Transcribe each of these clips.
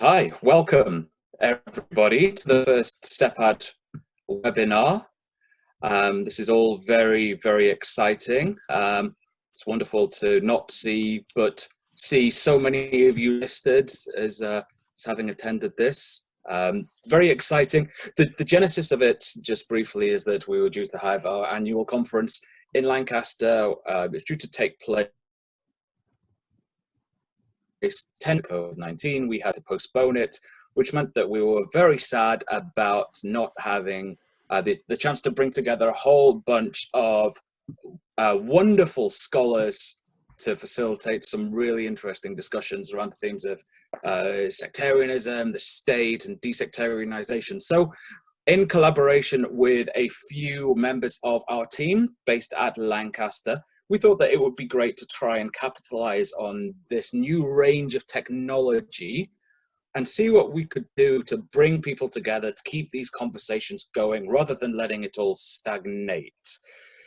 Hi, welcome everybody to the first SEPAD webinar. This is all very, very exciting. It's wonderful to not see, but see so many of you listed as having attended this. Very exciting. The genesis of it, just briefly, is that we were due to have our annual conference in Lancaster. It's due to take place 10 COVID-19. We had to postpone it, which meant that we were very sad about not having the chance to bring together a whole bunch of wonderful scholars to facilitate some really interesting discussions around the themes of sectarianism, the state, and desectarianization. So, in collaboration with a few members of our team based at Lancaster, we thought that it would be great to try and capitalize on this new range of technology and see what we could do to bring people together to keep these conversations going rather than letting it all stagnate.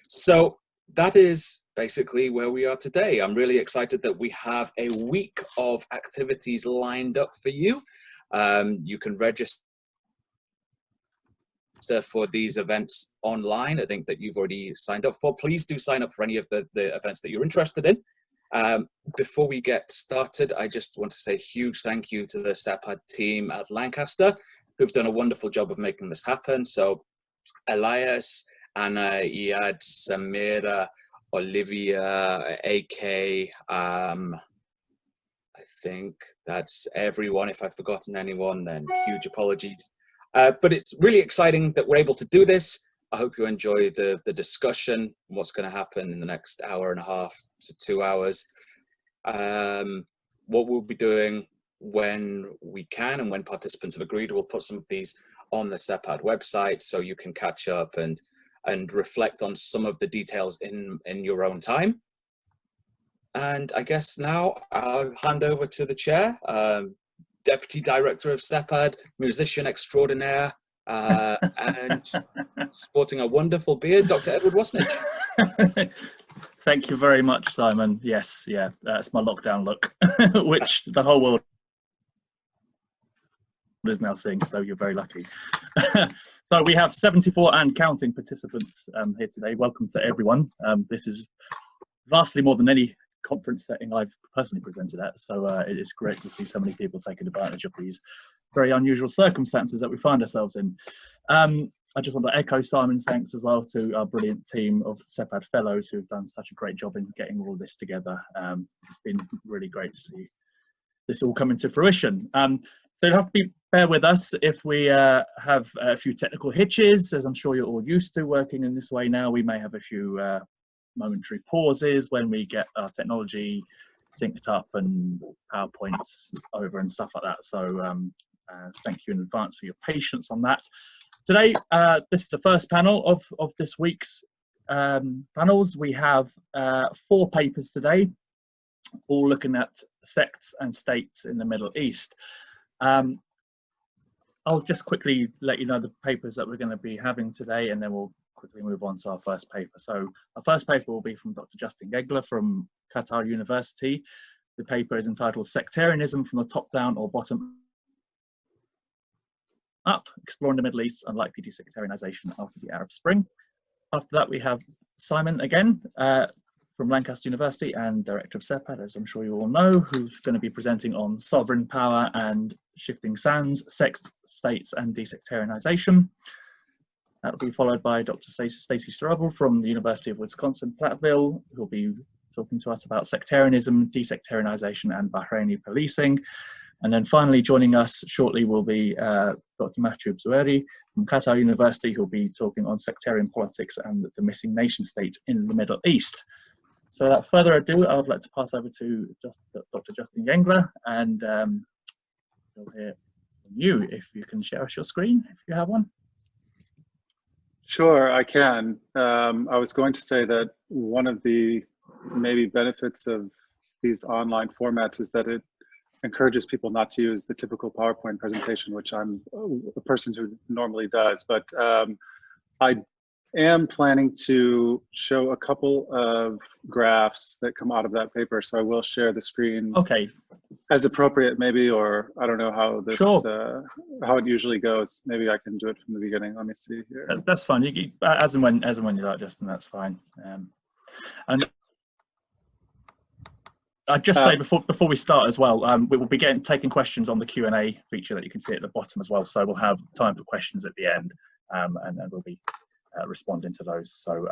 So that is basically where we are today. I'm really excited that we have a week of activities lined up for you. You can register for these events online. I think that you've already signed up for. Please do sign up for any of the events that you're interested in. Before we get started, I just want to say a huge thank you to the SEPAD team at Lancaster, who've done a wonderful job of making this happen. So Elias, Anna, Iyad, Samira, Olivia, AK, I think that's everyone. If I've forgotten anyone, then huge apologies. But it's really exciting that we're able to do this. I hope you enjoy the discussion, what's going to happen in the next hour and a half to 2 hours. What we'll be doing when we can and when participants have agreed, we'll put some of these on the SEPAD website so you can catch up and reflect on some of the details in your own time. And I guess now I'll hand over to the chair, Deputy Director of SEPAD, musician extraordinaire, and sporting a wonderful beard, Dr. Edward Wasnich. Thank you very much, Simon. Yes, yeah, that's my lockdown look, which the whole world is now seeing, so you're very lucky. So we have 74 and counting participants here today. Welcome to everyone. This is vastly more than any conference setting I've personally presented at, so it is great to see so many people taking advantage of these very unusual circumstances that we find ourselves in. I just want to echo Simon's thanks as well to our brilliant team of SEPAD fellows who've done such a great job in getting all this together. It's been really great to see this all coming to fruition. So you'll have to bear with us if we have a few technical hitches, as I'm sure you're all used to working in this way now. We may have a few momentary pauses when we get our technology synced up and PowerPoints over and stuff like that. So thank you in advance for your patience on that. Today, this is the first panel of this week's panels. We have 4 papers today, all looking at sects and states in the Middle East. I'll just quickly let you know the papers that we're going to be having today, and then we'll quickly move on to our first paper. So our first paper will be from Dr. Justin Gengler from Qatar University. The paper is entitled Sectarianism from the Top Down or Bottom Up, Exploring the Middle East's Unlikely Desectarianization After the Arab Spring. After that, we have Simon again from Lancaster University and Director of SEPAD, as I'm sure you all know, who's going to be presenting on sovereign power and shifting sands, sects, states, and desectarianization. That will be followed by Dr. Staci Strobl from the University of Wisconsin-Platteville, who will be talking to us about sectarianism, desectarianization, and Bahraini policing. And then finally joining us shortly will be Dr. Mahjoob Zweiri from Qatar University, who will be talking on sectarian politics and the missing nation state in the Middle East. So without further ado, I would like to pass over to Dr. Justin Gengler, and we'll hear from you. If you can share us your screen, if you have one. Sure, I can. I was going to say that one of the maybe benefits of these online formats is that it encourages people not to use the typical PowerPoint presentation, which I'm a person who normally does. But I am planning to show a couple of graphs that come out of that paper, so I will share the screen Okay. as appropriate, maybe, or I don't know how this Sure. how it usually goes. Maybe I can do it from the beginning. Let me see here. That's fine. As and when you like, Justin. That's fine. And I'd just say before we start as well, we will be taking questions on the Q&A feature that you can see at the bottom as well. So we'll have time for questions at the end, and then we'll be responding to those. So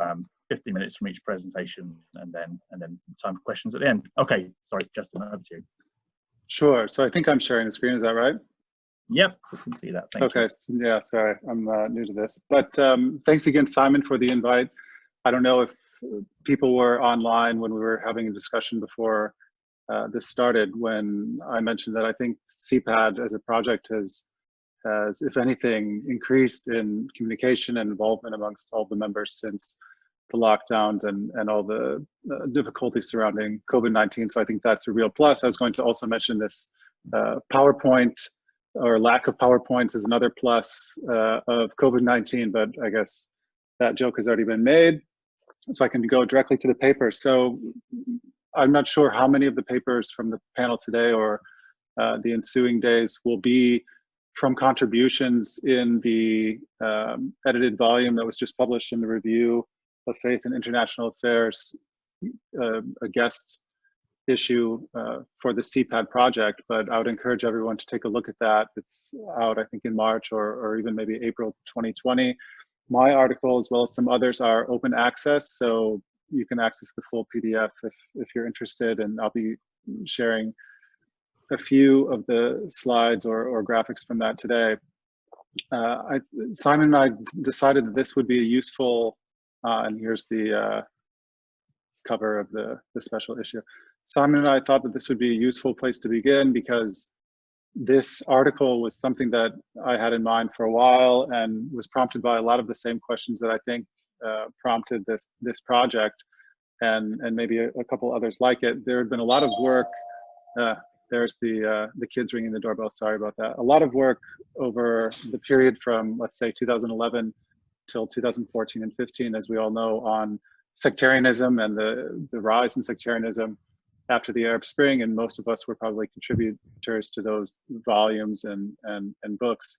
15 minutes from each presentation, and then time for questions at the end. Okay, sorry, Justin, over to you. Sure. So I think I'm sharing the screen. Is that right? Yep, we can see that. Thank you. Okay. Yeah. Sorry, I'm new to this, but thanks again, Simon, for the invite. I don't know if people were online when we were having a discussion before this started, when I mentioned that I think CPAD as a project has, if anything, increased in communication and involvement amongst all the members since the lockdowns and all the difficulties surrounding COVID-19. So I think that's a real plus. I was going to also mention this PowerPoint, or lack of PowerPoints, is another plus of COVID-19, but I guess that joke has already been made. So I can go directly to the paper. So I'm not sure how many of the papers from the panel today or the ensuing days will be from contributions in the edited volume that was just published in the Review of Faith and International Affairs, a guest issue for the CPAD project. But I would encourage everyone to take a look at that. It's out, I think, in March or even maybe April 2020. My article, as well as some others, are open access, so you can access the full PDF if you're interested, and I'll be sharing a few of the slides or graphics from that today. Simon and I decided that this would be a useful, and here's the cover of the special issue. Simon and I thought that this would be a useful place to begin, because this article was something that I had in mind for a while and was prompted by a lot of the same questions that I think prompted this project, and maybe a couple others like it. There had been a lot of work. There's the kids ringing the doorbell. Sorry about that. A lot of work over the period from, let's say, 2011 till 2014 and 15, as we all know, on sectarianism and the rise in sectarianism after the Arab Spring, and most of us were probably contributors to those volumes and books.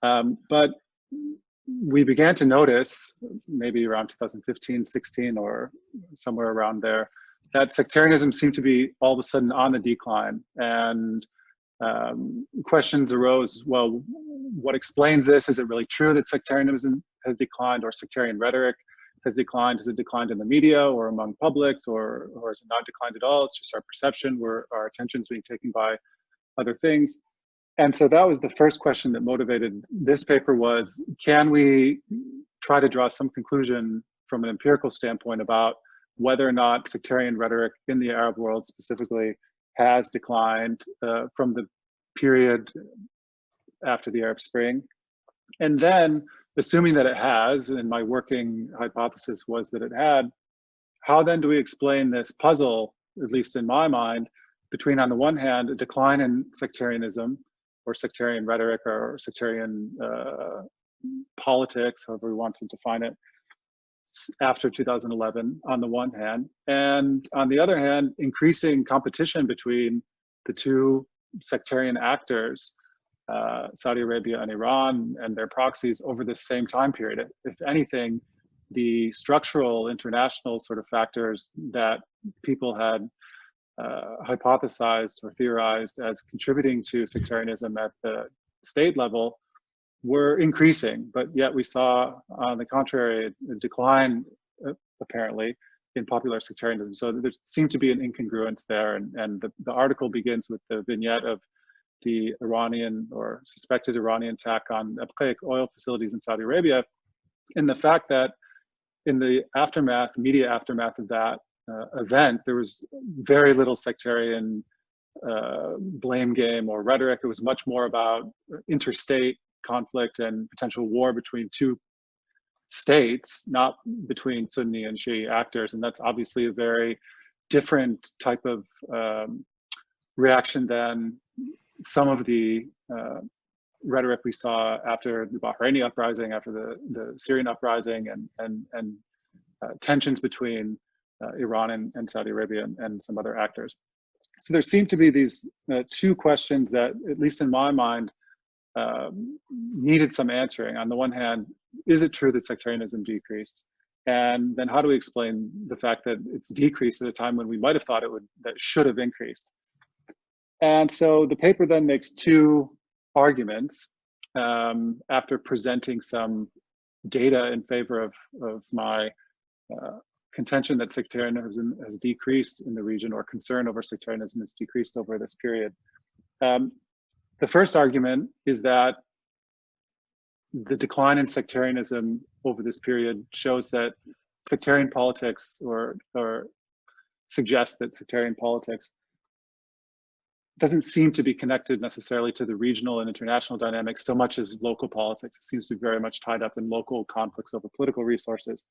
But we began to notice, maybe around 2015, 16, or somewhere around there, that sectarianism seemed to be all of a sudden on the decline. And questions arose, well, what explains this? Is it really true that sectarianism has declined, or sectarian rhetoric has declined? Has it declined in the media or among publics, or has it not declined at all? It's just our perception, where our attention's being taken by other things. And so that was the first question that motivated this paper, was, can we try to draw some conclusion from an empirical standpoint about whether or not sectarian rhetoric in the Arab world specifically has declined from the period after the Arab Spring? And then, assuming that it has, and my working hypothesis was that it had, how then do we explain this puzzle, at least in my mind, between, on the one hand, a decline in sectarianism, or sectarian rhetoric, or sectarian politics, however we want to define it, after 2011, on the one hand, and on the other hand, increasing competition between the two sectarian actors, Saudi Arabia and Iran, and their proxies over the same time period. If anything, the structural international sort of factors that people had hypothesized or theorized as contributing to sectarianism at the state level were increasing, but yet we saw, on the contrary, a decline, apparently, in popular sectarianism. So there seemed to be an incongruence there, and the article begins with the vignette of the Iranian, or suspected Iranian, attack on Abqaiq oil facilities in Saudi Arabia, and the fact that in the aftermath, media aftermath of that event, there was very little sectarian blame game or rhetoric. It was much more about interstate conflict and potential war between two states, not between Sunni and Shia actors. And that's obviously a very different type of reaction than some of the rhetoric we saw after the Bahraini uprising, after the Syrian uprising, and tensions between Iran and Saudi Arabia and some other actors. So there seem to be these two questions that, at least in my mind, needed some answering. On the one hand, is it true that sectarianism decreased? And then how do we explain the fact that it's decreased at a time when we might have thought that should have increased? And so the paper then makes two arguments after presenting some data in favor of my contention that sectarianism has decreased in the region, or concern over sectarianism has decreased over this period. The first argument is that the decline in sectarianism over this period shows that sectarian politics, or suggests that sectarian politics doesn't seem to be connected necessarily to the regional and international dynamics so much as local politics. It seems to be very much tied up in local conflicts over political resources.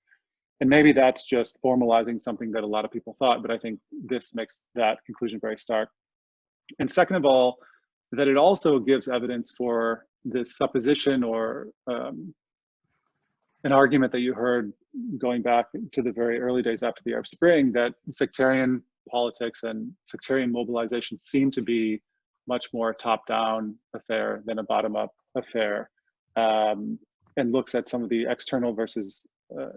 And maybe that's just formalizing something that a lot of people thought, but I think this makes that conclusion very stark. And second of all, that it also gives evidence for this supposition, or an argument that you heard going back to the very early days after the Arab Spring, that sectarian politics and sectarian mobilization seem to be much more a top-down affair than a bottom-up affair, and looks at some of the external versus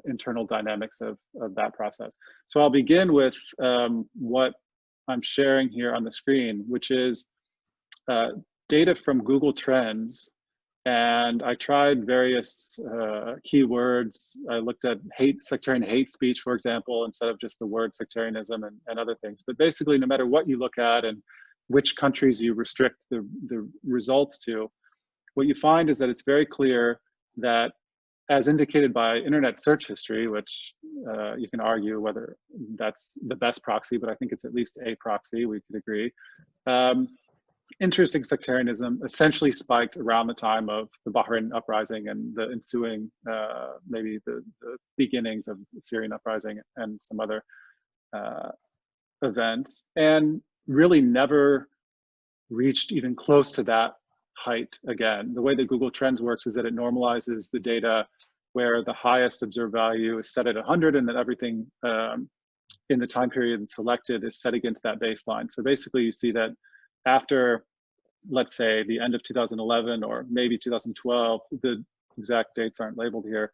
internal dynamics of that process. So I'll begin with what I'm sharing here on the screen, which is data from Google Trends. And I tried various keywords. I looked at sectarian hate speech, for example, instead of just the word sectarianism and other things. But basically, no matter what you look at and which countries you restrict the results to, what you find is that it's very clear that, as indicated by internet search history, which you can argue whether that's the best proxy, but I think it's at least a proxy, we could agree. Interest in sectarianism essentially spiked around the time of the Bahrain uprising and the ensuing, maybe the beginnings of the Syrian uprising and some other events, and really never reached even close to that height again. The way that Google Trends works is that it normalizes the data where the highest observed value is set at 100, and that everything in the time period selected is set against that baseline. So basically you see that after, let's say, the end of 2011 or maybe 2012, the exact dates aren't labeled here,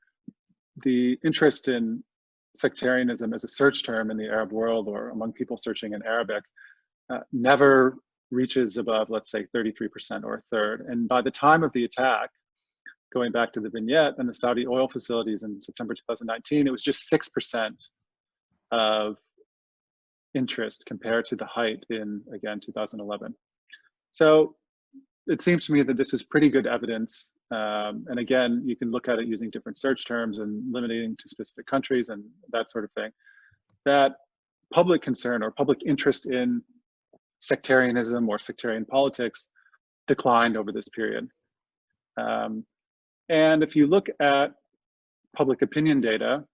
the interest in sectarianism as a search term in the Arab world or among people searching in Arabic never reaches above, let's say, 33% or a third. And by the time of the attack, going back to the vignette and the Saudi oil facilities in September 2019, it was just 6% of interest compared to the height in, again, 2011. So it seems to me that this is pretty good evidence. And again, you can look at it using different search terms and limiting to specific countries and that sort of thing, that public concern or public interest in sectarianism or sectarian politics declined over this period. And if you look at public opinion data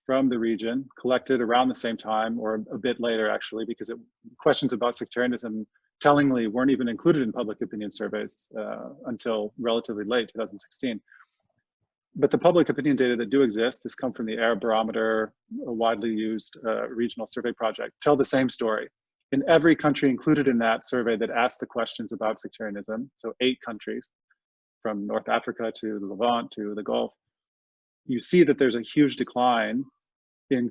from the region collected around the same time, or a bit later actually, because questions about sectarianism tellingly weren't even included in public opinion surveys until relatively late, 2016. But the public opinion data that do exist, this come from the Arab Barometer, a widely used regional survey project, tell the same story. In every country included in that survey that asked the questions about sectarianism, so 8 countries, from North Africa to the Levant to the Gulf, you see that there's a huge decline in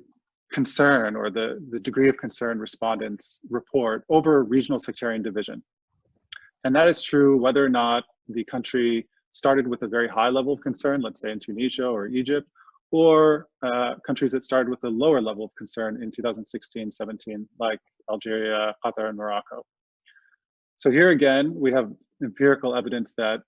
concern, or the degree of concern respondents report over regional sectarian division. And that is true whether or not the country started with a very high level of concern, let's say in Tunisia or Egypt, or countries that started with a lower level of concern in 2016, 17, like Algeria, Qatar, and Morocco. So here again, we have empirical evidence that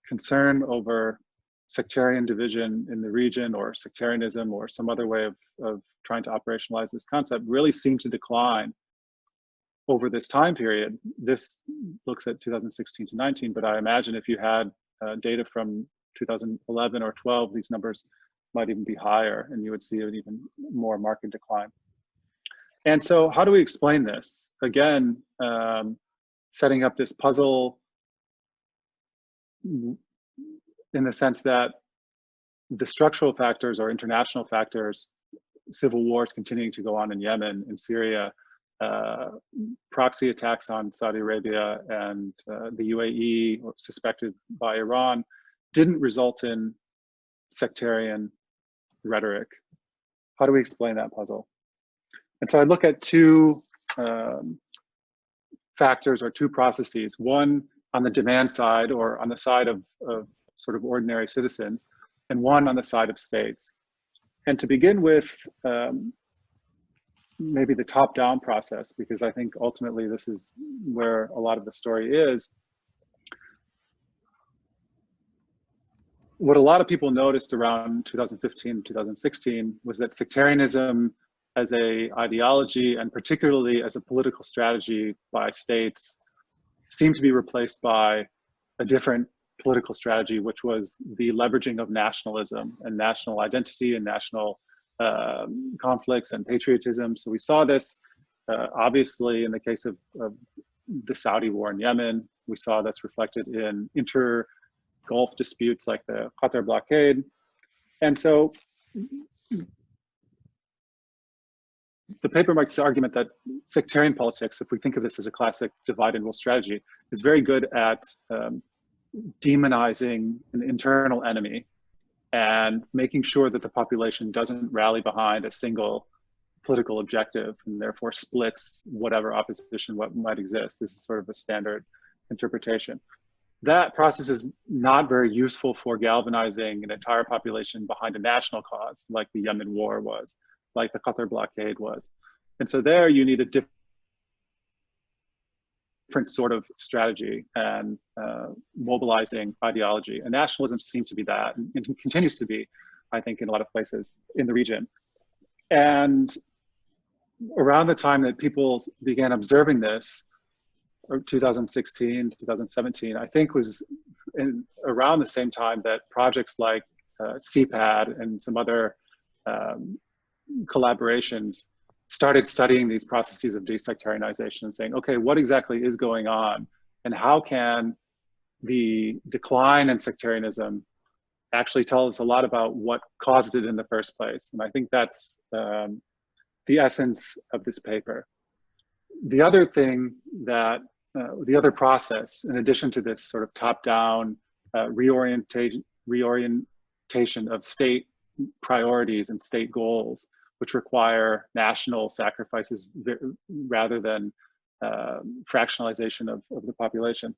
concern over sectarian division in the region, or sectarianism, or some other way of trying to operationalize this concept, really seemed to decline over this time period. This looks at 2016 to 19, but I imagine if you had data from 2011 or 12, these numbers might even be higher, and you would see an even more marked decline. And so how do we explain this? Again, setting up this puzzle in the sense that the structural factors or international factors, civil wars continuing to go on in Yemen, in Syria, proxy attacks on Saudi Arabia and the UAE, or suspected by Iran, didn't result in sectarian rhetoric. How do we explain that puzzle? And so I look at two factors or two processes, one on the demand side or on the side of sort of ordinary citizens, and one on the side of states. And to begin with, maybe the top-down process, because I think ultimately this is where a lot of the story is. What a lot of people noticed around 2015, 2016 was that sectarianism as a ideology, and particularly as a political strategy by states, seemed to be replaced by a different political strategy, which was the leveraging of nationalism and national identity and national conflicts and patriotism. So we saw this obviously in the case of the Saudi war in Yemen. We saw this reflected in inter-Gulf disputes like the Qatar blockade. And so the paper makes the argument that sectarian politics, if we think of this as a classic divide and rule strategy, is very good at demonizing an internal enemy and making sure that the population doesn't rally behind a single political objective and therefore splits whatever opposition what might exist. This is sort of a standard interpretation. That process is not very useful for galvanizing an entire population behind a national cause, like the Yemen war was, like the Qatar blockade was. And so there you need a different sort of strategy and mobilizing ideology. And nationalism seemed to be that, and it continues to be, I think, in a lot of places in the region. And around the time that people began observing this, or 2016, 2017, I think was around the same time that projects like CPAD and some other collaborations started studying these processes of desectarianization and saying, okay, what exactly is going on? And how can the decline in sectarianism actually tell us a lot about what caused it in the first place? And I think that's the essence of this paper. The other thing that, the other process, in addition to this sort of top-down reorientation of state priorities and state goals, which require national sacrifices rather than fractionalization of the population,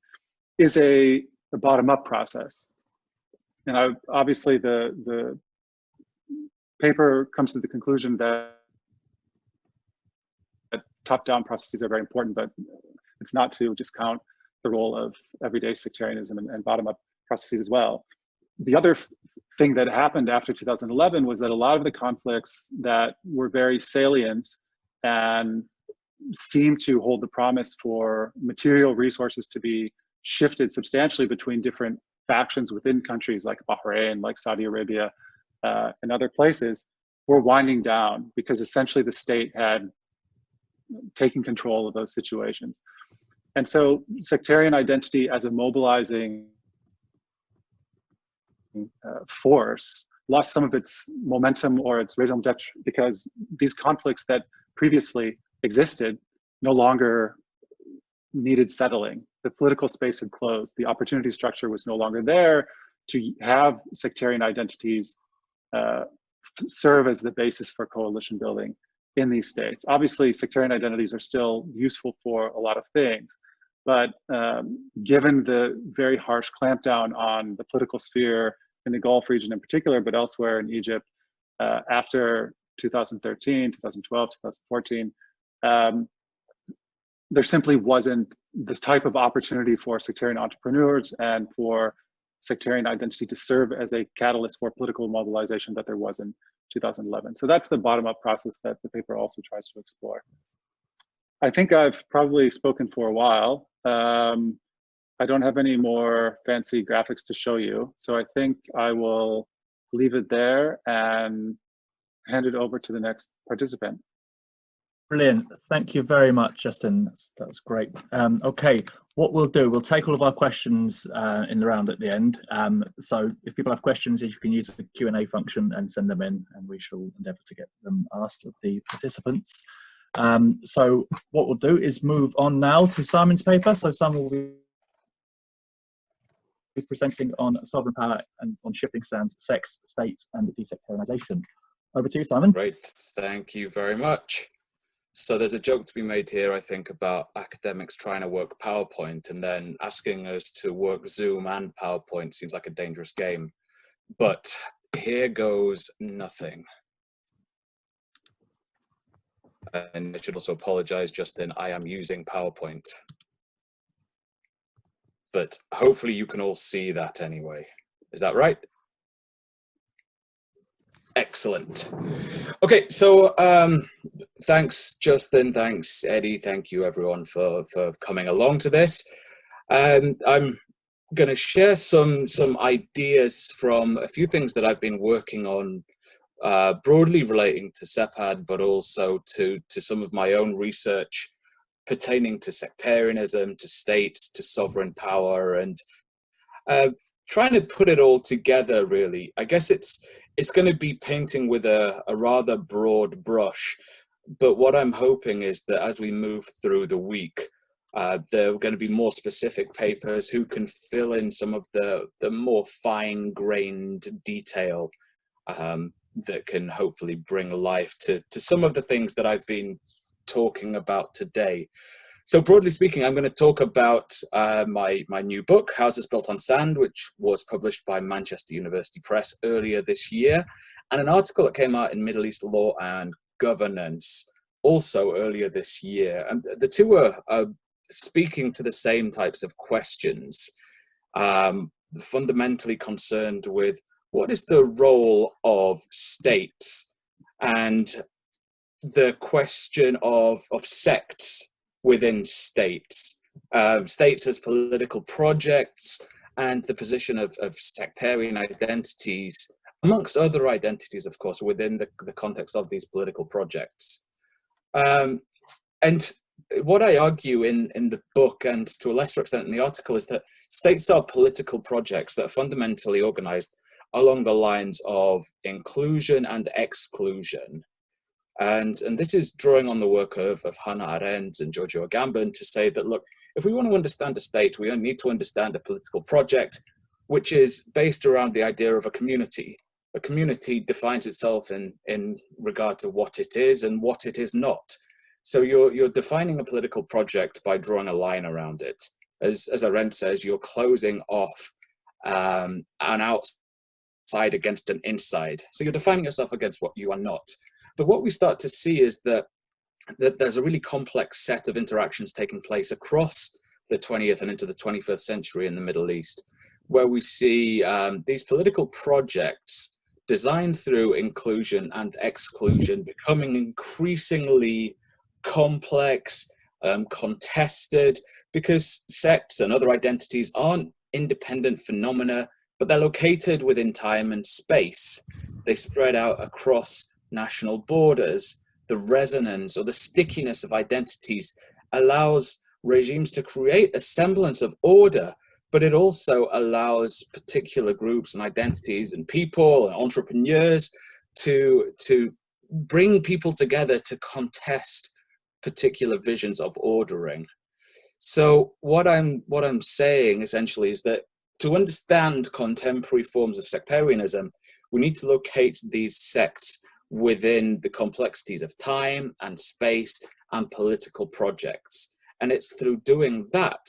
is a bottom-up process. And obviously the paper comes to the conclusion that top-down processes are very important, but it's not to discount the role of everyday sectarianism and bottom-up processes as well. The other thing that happened after 2011 was that a lot of the conflicts that were very salient and seemed to hold the promise for material resources to be shifted substantially between different factions within countries like Bahrain, like Saudi Arabia, and other places, were winding down because essentially the state had taken control of those situations. And so sectarian identity as a mobilizing force lost some of its momentum or its raison d'etre, because these conflicts that previously existed no longer needed settling. The political space had closed. The opportunity structure was no longer there to have sectarian identities serve as the basis for coalition building in these states. Obviously, sectarian identities are still useful for a lot of things, but given the very harsh clampdown on the political sphere in the Gulf region in particular, but elsewhere in Egypt, after 2013, 2012, 2014, there simply wasn't this type of opportunity for sectarian entrepreneurs and for sectarian identity to serve as a catalyst for political mobilization that there was in 2011. So that's the bottom-up process that the paper also tries to explore. I think I've probably spoken for a while. I don't have any more fancy graphics to show you, so I think I will leave it there and hand it over to the next participant. Brilliant. Thank you very much, Justin. That was great. Okay, what we'll do, we'll take all of our questions in the round at the end. So if people have questions, you can use the Q&A function and send them in, and we shall endeavour to get them asked of the participants. So what we'll do is move on now to Simon's paper. So Simon will be presenting on sovereign power and on shifting sands, sects, states, and desectarianisation. Over to you, Simon. Great, thank you very much. So there's a joke to be made here, I think, about academics trying to work PowerPoint and then asking us to work Zoom and PowerPoint seems like a dangerous game. But here goes nothing. And I should also apologize, Justin, I am using PowerPoint. But hopefully you can all see that anyway. Is that right? Excellent. Okay, so thanks, Justin. Thanks, Eddie. Thank you, everyone, for coming along to this. I'm going to share some ideas from a few things that I've been working on, broadly relating to SEPAD, but also to some of my own research pertaining to sectarianism, to states, to sovereign power, and trying to put it all together, really. I guess it's going to be painting with a rather broad brush, but what I'm hoping is that as we move through the week, there are going to be more specific papers who can fill in some of the more fine-grained detail that can hopefully bring life to some of the things that I've been talking about today. So broadly speaking, I'm going to talk about my new book, Houses Built on Sand, which was published by Manchester University Press earlier this year, and an article that came out in Middle East Law and Governance also earlier this year. And the two are speaking to the same types of questions, fundamentally concerned with what is the role of states and the question of sects within states, states as political projects, and the position of sectarian identities, amongst other identities, of course, within the context of these political projects. And what I argue in the book, and to a lesser extent in the article, is that states are political projects that are fundamentally organized along the lines of inclusion and exclusion. And this is drawing on the work of Hannah Arendt and Giorgio Agamben to say that, look, if we want to understand a state, we need to understand a political project, which is based around the idea of a community. A community defines itself in regard to what it is and what it is not. So you're defining a political project by drawing a line around it. As Arendt says, you're closing off an outside against an inside. So you're defining yourself against what you are not. But what we start to see is that there's a really complex set of interactions taking place across the 20th and into the 21st century in the Middle East, where we see these political projects designed through inclusion and exclusion becoming increasingly complex, contested, because sects and other identities aren't independent phenomena, but they're located within time and space. They spread out across national borders. The resonance or the stickiness of identities allows regimes to create a semblance of order, but it also allows particular groups and identities and people and entrepreneurs to bring people together to contest particular visions of ordering. So what I'm saying essentially is that to understand contemporary forms of sectarianism, we need to locate these sects within the complexities of time and space and political projects. And it's through doing that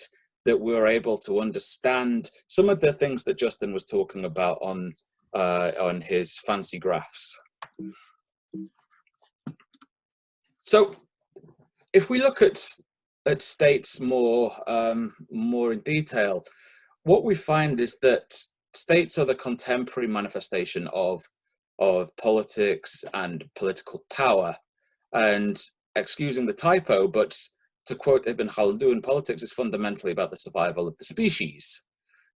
that we're able to understand some of the things that Justin was talking about on his fancy graphs. So if we look at states more in detail, what we find is that states are the contemporary manifestation of politics and political power. And excusing the typo, but to quote Ibn Khaldun, politics is fundamentally about the survival of the species.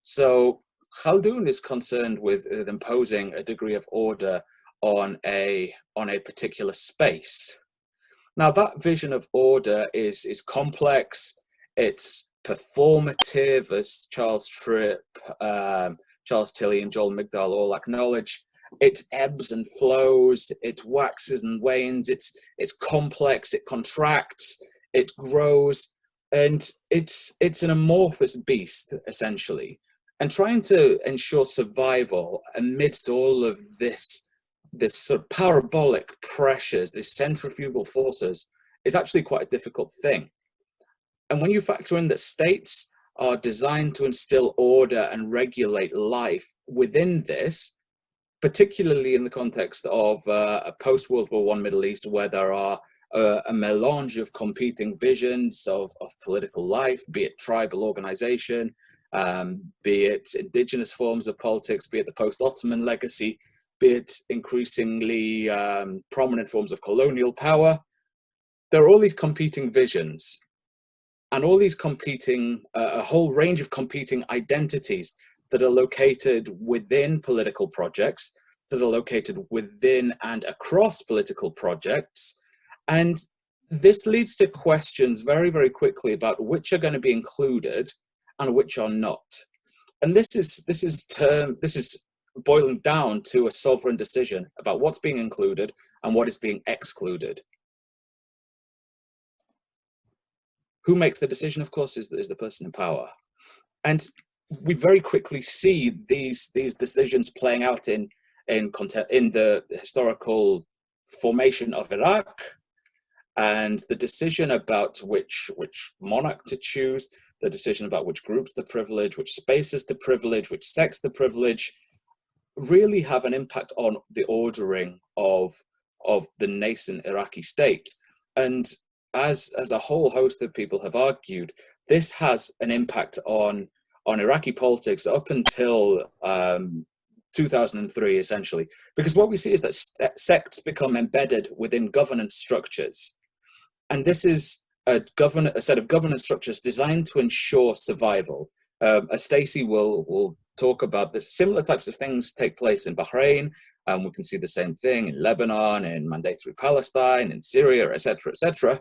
So Khaldun is concerned with imposing a degree of order on a particular space. Now, that vision of order is complex, it's performative, as Charles Tripp, Charles Tilley, and Joel Migdal all acknowledge. It ebbs and flows, it waxes and wanes, it's complex, it contracts, it grows, and it's an amorphous beast, essentially. And trying to ensure survival amidst all of this sort of parabolic pressures, these centrifugal forces, is actually quite a difficult thing. And when you factor in that states are designed to instill order and regulate life within this, particularly in the context of a post-World War I Middle East, where there are a melange of competing visions of political life, be it tribal organization, be it indigenous forms of politics, be it the post-Ottoman legacy, be it increasingly prominent forms of colonial power. There are all these competing visions and all these competing, a whole range of competing identities that are located within political projects, that are located within and across political projects. And this leads to questions very, very quickly about which are going to be included and which are not. And this is boiling down to a sovereign decision about what's being included and what is being excluded. Who makes the decision, of course, is the person in power. And we very quickly see these decisions playing out in the historical formation of Iraq, and the decision about which monarch to choose, the decision about which groups to privilege, which spaces to privilege, which sects to privilege, really have an impact on the ordering of the nascent Iraqi state. And as a whole host of people have argued, this has an impact on Iraqi politics up until 2003, essentially, because what we see is that sects become embedded within governance structures, and this is a set of governance structures designed to ensure survival. As Staci will talk about, this similar types of things take place in Bahrain, and we can see the same thing in Lebanon, in mandatory Palestine, in Syria, etc., etc.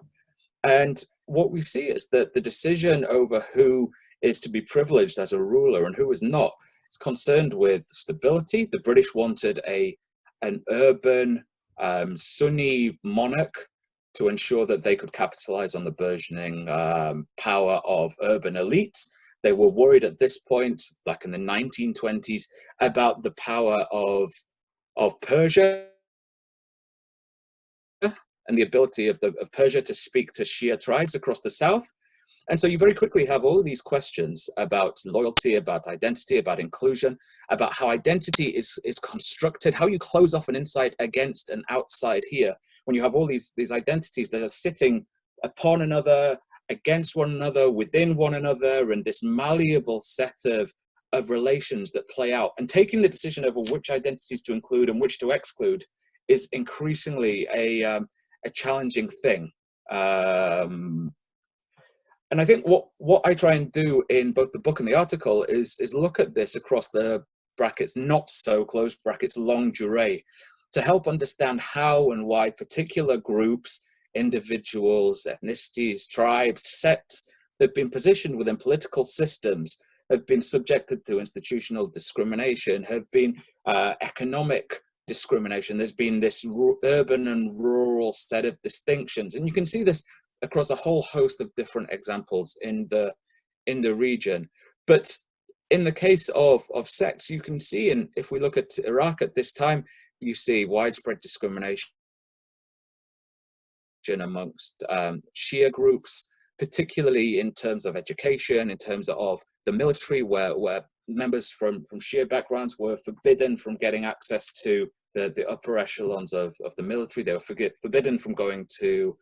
And what we see is that the decision over who is to be privileged as a ruler and who is not is concerned with stability. The British wanted an urban Sunni monarch to ensure that they could capitalize on the burgeoning power of urban elites. They were worried at this point, back in the 1920s, about the power of Persia and the ability of Persia to speak to Shia tribes across the south. And so you very quickly have all of these questions about loyalty, about identity, about inclusion, about how identity is constructed, how you close off an inside against an outside here, when you have all these identities that are sitting upon another, against one another, within one another, and this malleable set of relations that play out. And taking the decision over which identities to include and which to exclude is increasingly a challenging thing. And I think what I try and do in both the book and the article is look at this across the brackets, not so close brackets, longue durée, to help understand how and why particular groups, individuals, ethnicities, tribes, sects that have been positioned within political systems have been subjected to institutional discrimination, have been economic discrimination. There's been this urban and rural set of distinctions, and you can see this across a whole host of different examples in the region. But in the case of sects, you can see, and if we look at Iraq at this time, you see widespread discrimination amongst Shia groups, particularly in terms of education, in terms of the military, where members from Shia backgrounds were forbidden from getting access to the upper echelons of the military. They were forbidden from going to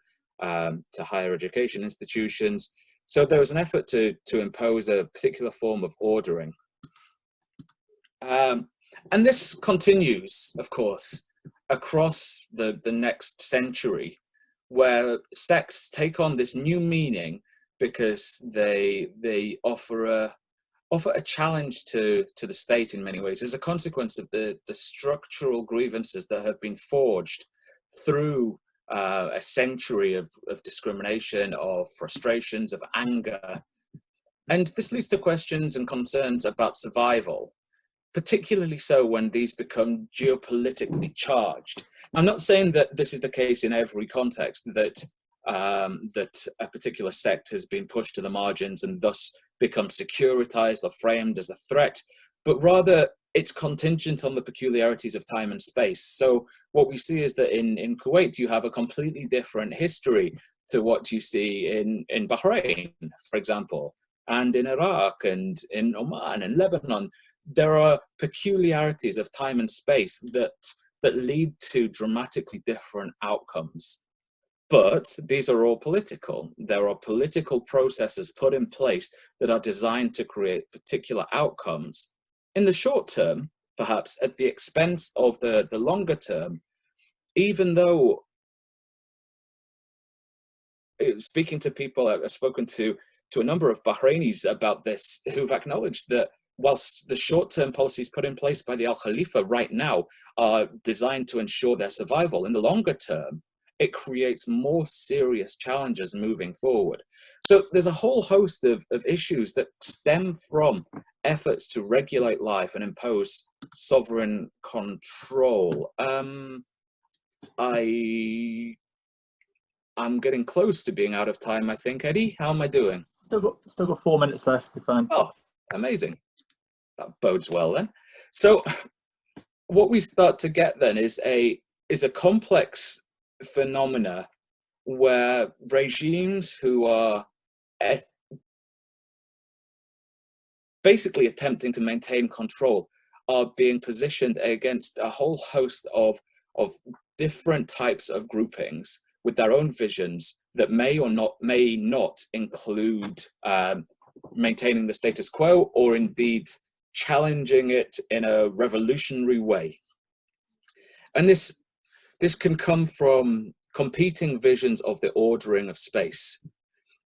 higher education institutions. So there was an effort to impose a particular form of ordering. And this continues, of course, across the next century, where sects take on this new meaning because they offer a challenge to the state in many ways as a consequence of the structural grievances that have been forged through a century of discrimination, of frustrations, of anger. And this leads to questions and concerns about survival, particularly so when these become geopolitically charged. I'm not saying that this is the case in every context, that that a particular sect has been pushed to the margins and thus become securitized or framed as a threat, but rather it's contingent on the peculiarities of time and space. So what we see is that in Kuwait, you have a completely different history to what you see in Bahrain, for example, and in Iraq and in Oman and Lebanon. There are peculiarities of time and space that lead to dramatically different outcomes. But these are all political. There are political processes put in place that are designed to create particular outcomes. In the short term, perhaps at the expense of the longer term, even though, speaking to people, I've spoken to a number of Bahrainis about this, who've acknowledged that whilst the short-term policies put in place by the Al Khalifa right now are designed to ensure their survival, in the longer term, it creates more serious challenges moving forward. So there's a whole host of issues that stem from efforts to regulate life and impose sovereign control. I'm getting close to being out of time, I think. Eddie, how am I doing? Still got 4 minutes left, you're fine. Oh, amazing. That bodes well then. So what we start to get then is a complex phenomena where regimes who are basically attempting to maintain control are being positioned against a whole host of different types of groupings with their own visions that may not include maintaining the status quo, or indeed challenging it in a revolutionary way. And this can come from competing visions of the ordering of space.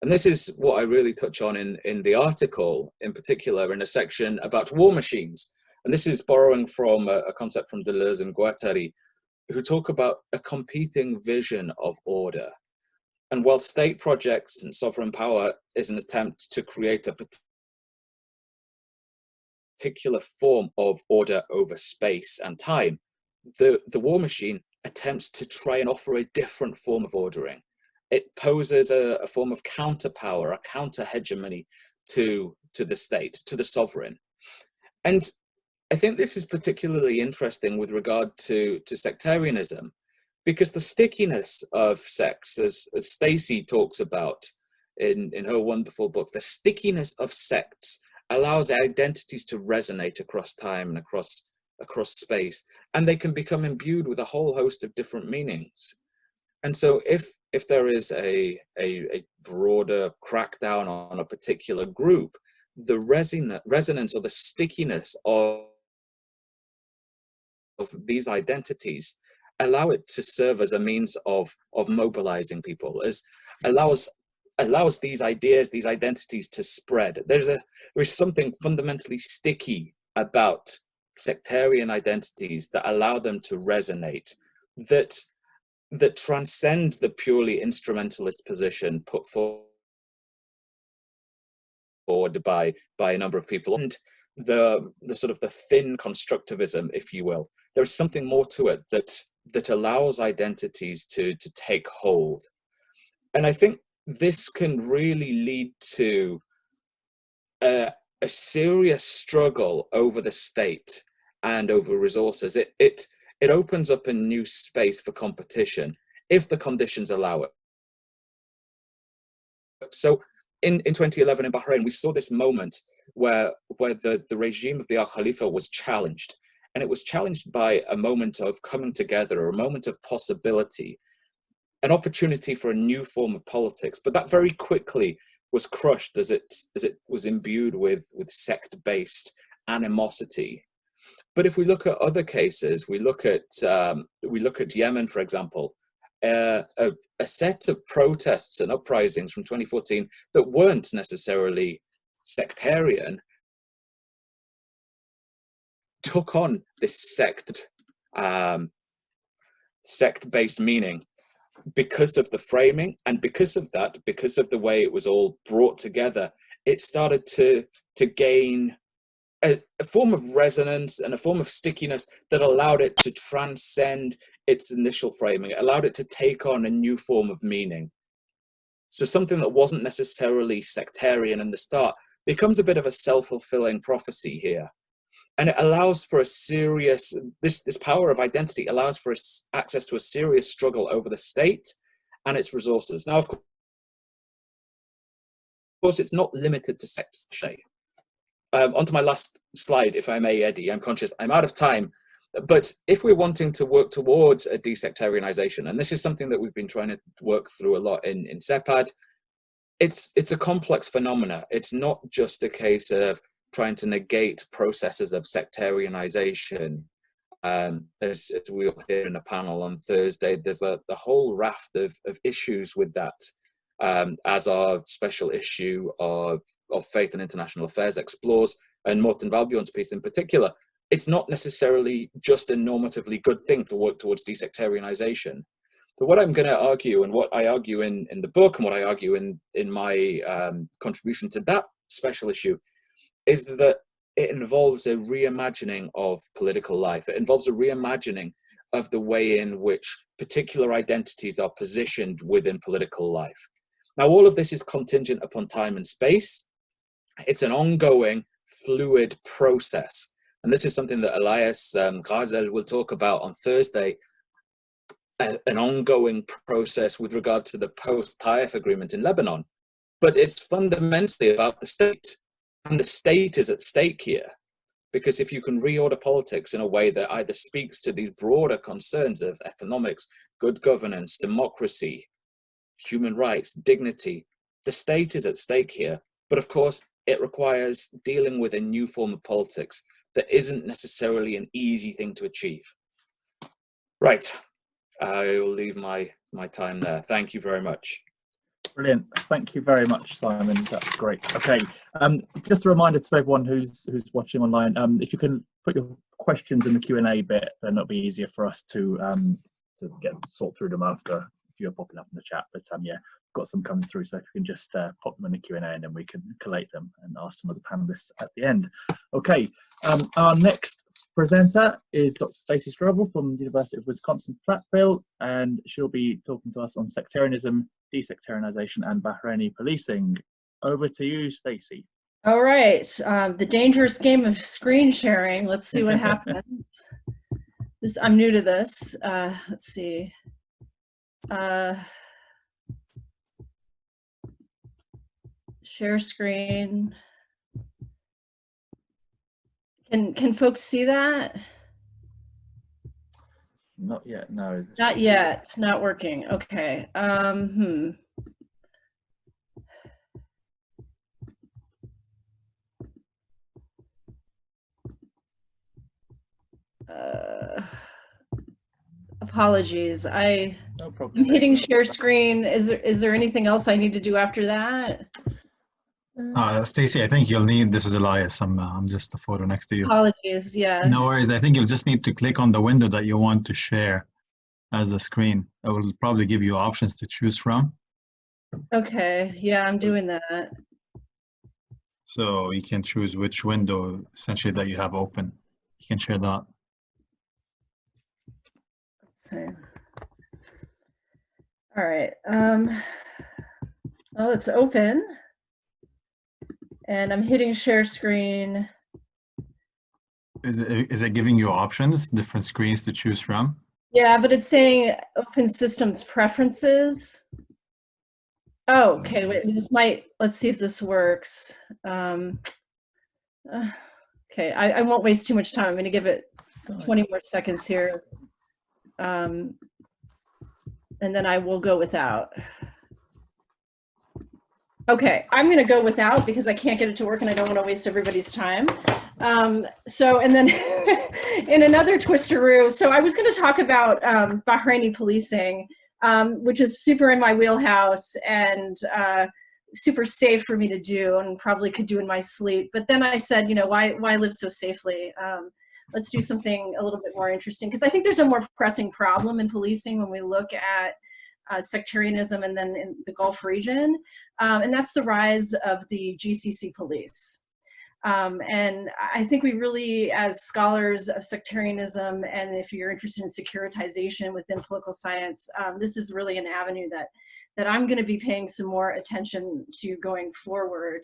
And this is what I really touch on in the article, in particular in a section about war machines. And this is borrowing from a concept from Deleuze and Guattari, who talk about a competing vision of order. And while state projects and sovereign power is an attempt to create a particular form of order over space and time, the war machine attempts to try and offer a different form of ordering. It poses a form of counter-power, a counter-hegemony to the state, to the sovereign. And I think this is particularly interesting with regard to sectarianism, because the stickiness of sects, as Staci talks about in her wonderful book, the stickiness of sects allows identities to resonate across time and across space, and they can become imbued with a whole host of different meanings. And so if there is a broader crackdown on a particular group, the resonance or the stickiness of these identities allow it to serve as a means of mobilizing people, as allows these ideas, these identities to spread. There is something fundamentally sticky about sectarian identities that allow them to resonate, that transcend the purely instrumentalist position put forward by a number of people, and the sort of the thin constructivism, if you will. There's something more to it that allows identities to take hold. And I think this can really lead to a serious struggle over the state and over resources. It opens up a new space for competition if the conditions allow it. So in 2011 in Bahrain, we saw this moment where the regime of the Al Khalifa was challenged. And it was challenged by a moment of coming together, a moment of possibility, an opportunity for a new form of politics. But that very quickly was crushed as it was imbued with sect-based animosity. But if we look at other cases, we look at Yemen, for example, a set of protests and uprisings from 2014 that weren't necessarily sectarian took on this sect-based meaning. because of the framing, and because of that, because of the way it was all brought together, it started to gain a form of resonance and a form of stickiness that allowed it to transcend its initial framing. It allowed it to take on a new form of meaning. So something that wasn't necessarily sectarian in the start becomes a bit of a self-fulfilling prophecy here. And it allows for a serious, this power of identity allows for access to a serious struggle over the state and its resources. Now, of course, it's not limited to sects. Onto my last slide, if I may, Eddie. I'm conscious I'm out of time. But if we're wanting to work towards a desectarianization, and this is something that we've been trying to work through a lot in CEPAD, it's a complex phenomena. It's not just a case of trying to negate processes of sectarianization. As we'll hear in a panel on Thursday, there's the whole raft of issues with that, as our special issue of Faith and International Affairs explores, and Morten Valbjørn's piece in particular. It's not necessarily just a normatively good thing to work towards desectarianization. But what I'm going to argue, and what I argue in the book, and what I argue in my contribution to that special issue, is that it involves a reimagining of political life. It involves a reimagining of the way in which particular identities are positioned within political life. Now, all of this is contingent upon time and space. It's an ongoing, fluid process. And this is something that Elias Ghazel will talk about on Thursday, an ongoing process with regard to the post-Taif agreement in Lebanon. But it's fundamentally about the state. And the state is at stake here. Because if you can reorder politics in a way that either speaks to these broader concerns of economics, good governance, democracy, human rights, dignity, the state is at stake here. But of course, it requires dealing with a new form of politics that isn't necessarily an easy thing to achieve. Right, I will leave my time there. Thank you very much. Brilliant. Thank you very much, Simon. That's great. Okay, just a reminder to everyone who's watching online, if you can put your questions in the Q&A bit, then it'll be easier for us to sort through them after if you're popping up in the chat. But yeah, got some coming through, so if you can just pop them in the Q&A and then we can collate them and ask some of the panelists at the end. Okay, our next presenter is Dr. Staci Strobl from the University of Wisconsin-Platteville, and she'll be talking to us on sectarianism, desectarianization, and Bahraini policing. Over to you, Staci. All right, the dangerous game of screen sharing. Let's see what happens. I'm new to this. Let's see. Share screen. Can folks see that? Not yet, no. Not yet. It's not working. Okay. Apologies. No problem. I'm hitting share screen. Is there anything else I need to do after that? Staci, I think you'll need, this is Elias, I'm just the photo next to you. Apologies, yeah. No worries, I think you'll just need to click on the window that you want to share as a screen. It will probably give you options to choose from. Okay, yeah, I'm doing that. So you can choose which window essentially that you have open. You can share that. Okay. All right, well, it's open. And I'm hitting share screen. Is it giving you options, different screens to choose from? Yeah, but it's saying open systems preferences. Oh, okay, wait, let's see if this works. Okay, I won't waste too much time. I'm gonna give it 20 more seconds here. And then I will go without. Okay, I'm going to go without because I can't get it to work and I don't want to waste everybody's time. So, and then in another twisteroo, so I was going to talk about Bahraini policing, which is super in my wheelhouse and super safe for me to do and probably could do in my sleep. But then I said, you know, why live so safely? Let's do something a little bit more interesting because I think there's a more pressing problem in policing when we look at sectarianism and then in the Gulf region. And that's the rise of the GCC police. And I think we really, as scholars of sectarianism, and if you're interested in securitization within political science, this is really an avenue that I'm going to be paying some more attention to going forward.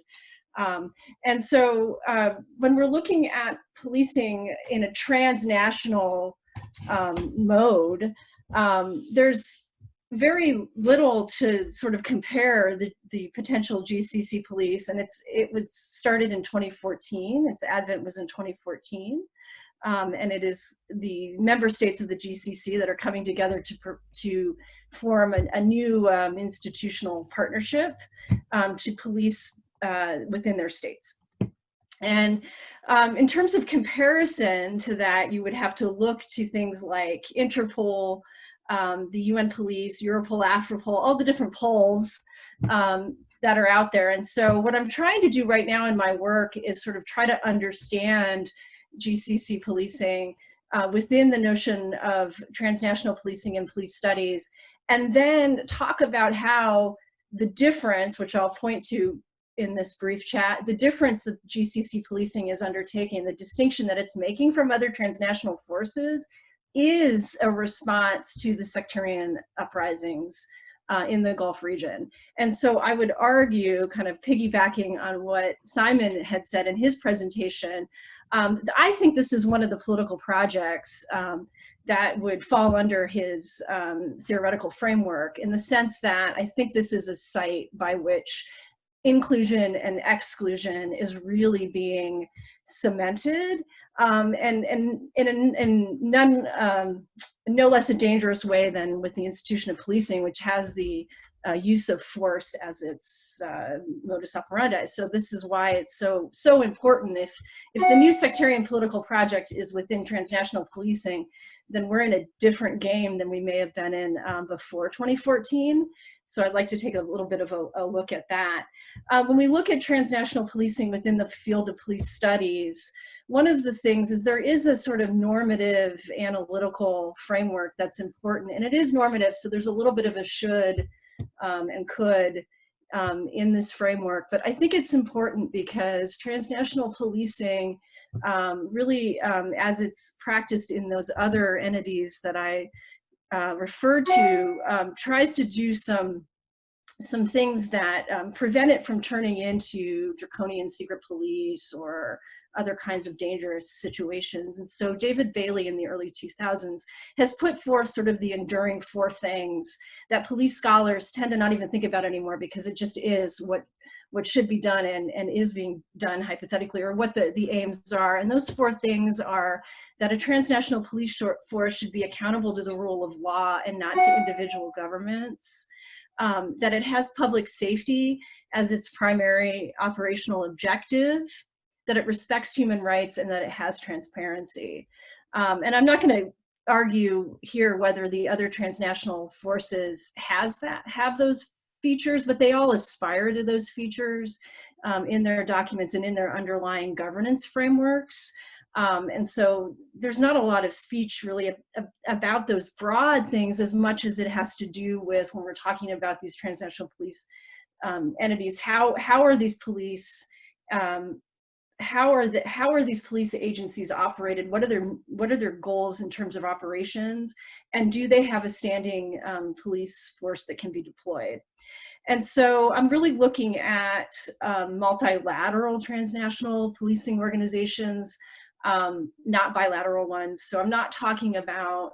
And so when we're looking at policing in a transnational mode, there's very little to sort of compare the potential GCC police, and it was started in 2014. Its advent was in 2014, and it is the member states of the GCC that are coming together to form a new institutional partnership to police within their states. And in terms of comparison to that, you would have to look to things like Interpol, the UN police, Europol, Afropol, all the different pols that are out there. And so what I'm trying to do right now in my work is sort of try to understand GCC policing within the notion of transnational policing and police studies, and then talk about how the difference, which I'll point to in this brief chat, the difference that GCC policing is undertaking, the distinction that it's making from other transnational forces, is a response to the sectarian uprisings in the Gulf region. And so I would argue, kind of piggybacking on what Simon had said in his presentation, I think this is one of the political projects that would fall under his theoretical framework, in the sense that I think this is a site by which inclusion and exclusion is really being cemented, and in no less a dangerous way than with the institution of policing, which has the use of force as its modus operandi. So this is why it's so important. If the new sectarian political project is within transnational policing, then we're in a different game than we may have been in before 2014. So I'd like to take a little bit of a look at that. When we look at transnational policing within the field of police studies, one of the things is there is a sort of normative analytical framework that's important, and it is normative, so there's a little bit of a should and could in this framework. But I think it's important because transnational policing really, as it's practiced in those other entities that I referred to, tries to do some things that prevent it from turning into draconian secret police or other kinds of dangerous situations. And so David Bailey in the early 2000s has put forth sort of the enduring four things that police scholars tend to not even think about anymore, because it just is what should be done and is being done hypothetically, or what the aims are. And those four things are that a transnational police force should be accountable to the rule of law and not to individual governments, that it has public safety as its primary operational objective, that it respects human rights, and that it has transparency. And I'm not going to argue here whether the other transnational forces have those features, but they all aspire to those features in their documents and in their underlying governance frameworks. And so there's not a lot of speech really about those broad things, as much as it has to do with, when we're talking about these transnational police entities, how are these police how are these police agencies operated? What are their goals in terms of operations? And do they have a standing police force that can be deployed? And so I'm really looking at multilateral transnational policing organizations, not bilateral ones. So I'm not talking about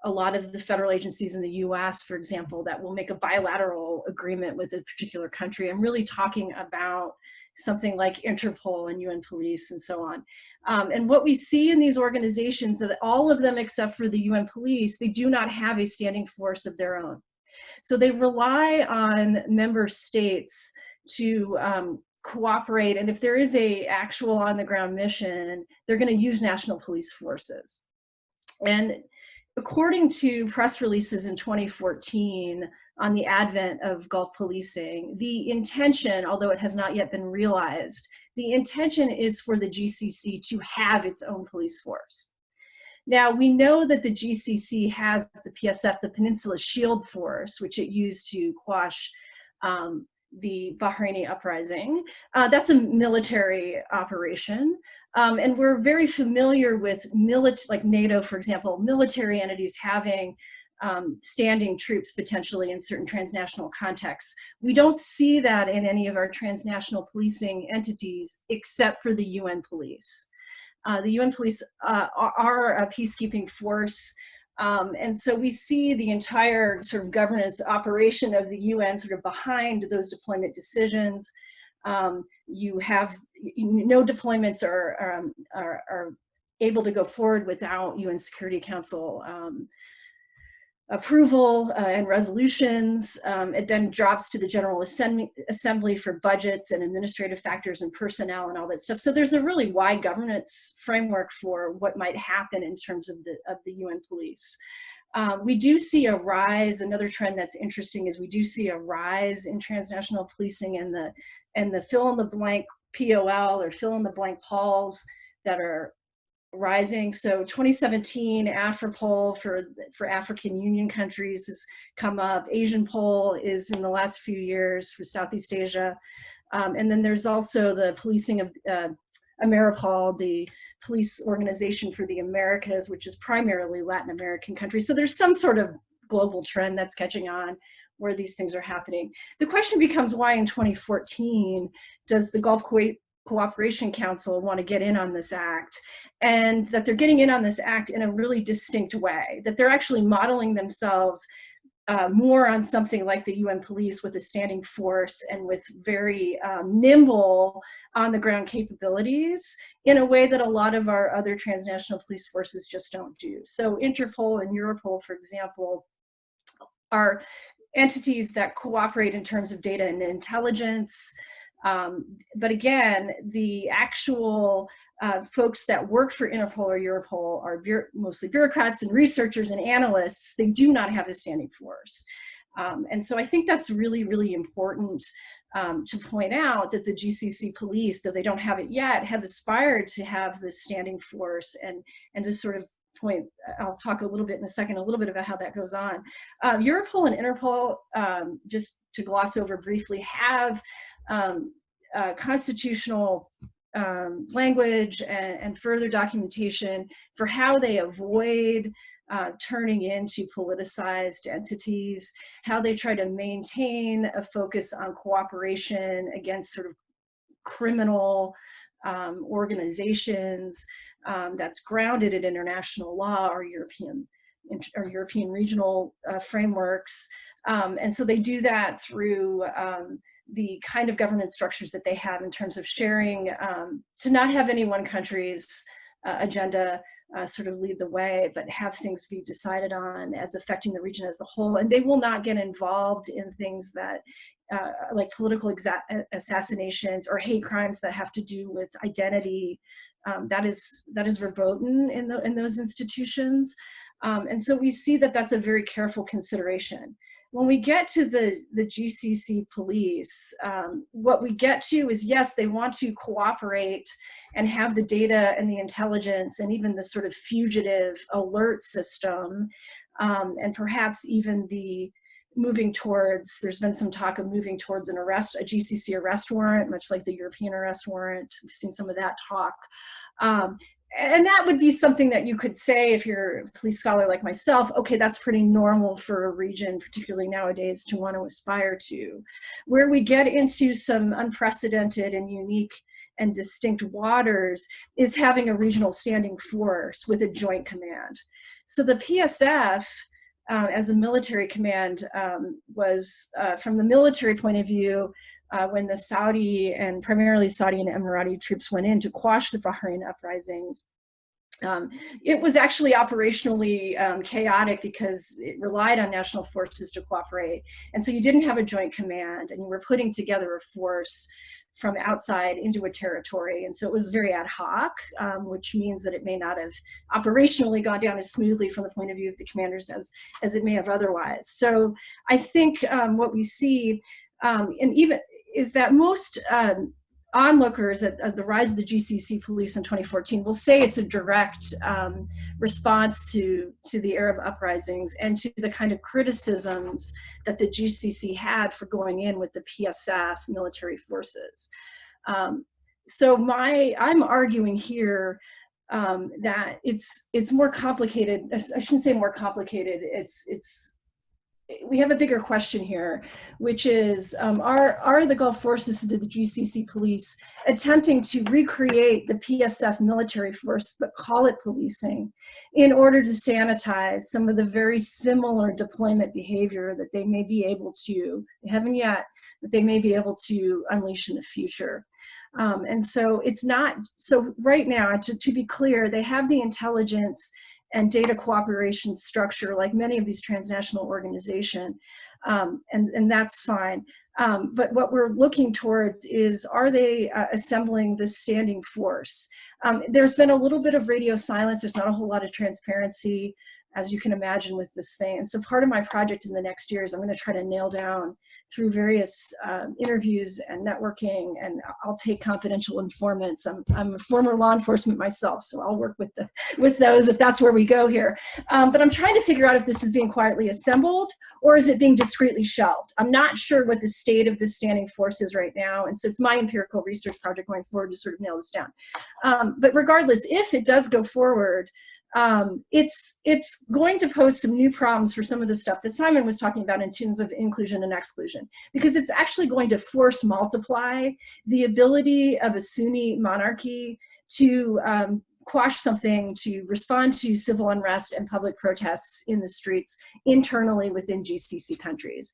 a lot of the federal agencies in the US, for example, that will make a bilateral agreement with a particular country. I'm really talking about something like Interpol and UN police and so on. And what we see in these organizations, that all of them except for the UN police, they do not have a standing force of their own. So they rely on member states to cooperate, and if there is a actual on the ground mission, they're going to use national police forces. And according to press releases in 2014 on the advent of Gulf policing, the intention, although it has not yet been realized, the intention is for the GCC to have its own police force. Now, we know that the GCC has the PSF, the Peninsula Shield Force, which it used to quash the Bahraini uprising. That's a military operation. And we're very familiar with like NATO, for example, military entities having standing troops potentially in certain transnational contexts. We don't see that in any of our transnational policing entities except for the UN police. The UN police are a peacekeeping force. And so we see the entire sort of governance operation of the UN sort of behind those deployment decisions. You have no deployments are able to go forward without UN Security Council approval and resolutions. It then drops to the General Assembly for budgets and administrative factors and personnel and all that stuff. So there's a really wide governance framework for what might happen in terms of the UN police. We do see a rise. Another trend that's interesting is we do see a rise in transnational policing and the fill in the blank POL or fill in the blank POLs that are rising. So 2017 AFRIPOL for African Union countries has come up. Asian Pol is in the last few years for Southeast Asia. And then there's also the policing of AMERIPOL, the police organization for the Americas, which is primarily Latin American countries. So there's some sort of global trend that's catching on where these things are happening. The question becomes why in 2014 does the Gulf Cooperation Council want to get in on this act, and that they're getting in on this act in a really distinct way, that they're actually modeling themselves more on something like the UN police with a standing force and with very nimble on the ground capabilities in a way that a lot of our other transnational police forces just don't do. So Interpol and Europol, for example, are entities that cooperate in terms of data and intelligence. But again, the actual folks that work for Interpol or Europol are mostly bureaucrats and researchers and analysts. They do not have a standing force. And so I think that's really, really important to point out that the GCC police, though they don't have it yet, have aspired to have this standing force and to sort of point, I'll talk a little bit in a second, a little bit about how that goes on. Europol and Interpol, just to gloss over briefly, have constitutional language and further documentation for how they avoid turning into politicized entities, how they try to maintain a focus on cooperation against sort of criminal organizations that's grounded in international law or European regional frameworks. And so they do that through the kind of governance structures that they have in terms of sharing, to not have any one country's agenda sort of lead the way, but have things be decided on as affecting the region as a whole. And they will not get involved in things that like political assassinations or hate crimes that have to do with identity. That is verboten in those institutions. And so we see that that's a very careful consideration. When we get to the GCC police, what we get to is, yes, they want to cooperate and have the data and the intelligence and even the sort of fugitive alert system, and perhaps even the moving towards, there's been some talk of moving towards a GCC arrest warrant, much like the European arrest warrant. We've seen some of that talk. And that would be something that you could say, if you're a police scholar like myself, okay, that's pretty normal for a region, particularly nowadays, to want to aspire to. Where we get into some unprecedented and unique and distinct waters is having a regional standing force with a joint command. So the PSF, as a military command, was, from the military point of view, when the Saudi and primarily Saudi and Emirati troops went in to quash the Bahrain uprisings, it was actually operationally chaotic because it relied on national forces to cooperate. And so you didn't have a joint command, and you were putting together a force from outside into a territory. And so it was very ad hoc, which means that it may not have operationally gone down as smoothly from the point of view of the commanders as it may have otherwise. So I think what we see, and even is that most onlookers at the rise of the GCC police in 2014 will say it's a direct response to the Arab uprisings and to the kind of criticisms that the GCC had for going in with the PSF military forces. So I'm arguing here that it's more complicated. I shouldn't say more complicated. We have a bigger question here, which is, are the Gulf forces of the GCC police attempting to recreate the PSF military force, but call it policing, in order to sanitize some of the very similar deployment behavior that they may be able to, they haven't yet, but they may be able to unleash in the future. And so it's not, so right now, to be clear, they have the intelligence and data cooperation structure like many of these transnational organizations, and that's fine. But what we're looking towards is, are they assembling this standing force? There's been a little bit of radio silence. There's not a whole lot of transparency, as you can imagine, with this thing. And so part of my project in the next year is I'm going to try to nail down through various interviews and networking, and I'll take confidential informants. I'm a former law enforcement myself, so I'll work with those if that's where we go here. But I'm trying to figure out if this is being quietly assembled or is it being discreetly shelved. I'm not sure what the state of this standing force is right now, and so it's my empirical research project going forward to sort of nail this down. But regardless, if it does go forward, it's going to pose some new problems for some of the stuff that Simon was talking about in terms of inclusion and exclusion, because it's actually going to force multiply the ability of a Sunni monarchy to quash something, to respond to civil unrest and public protests in the streets internally within GCC countries.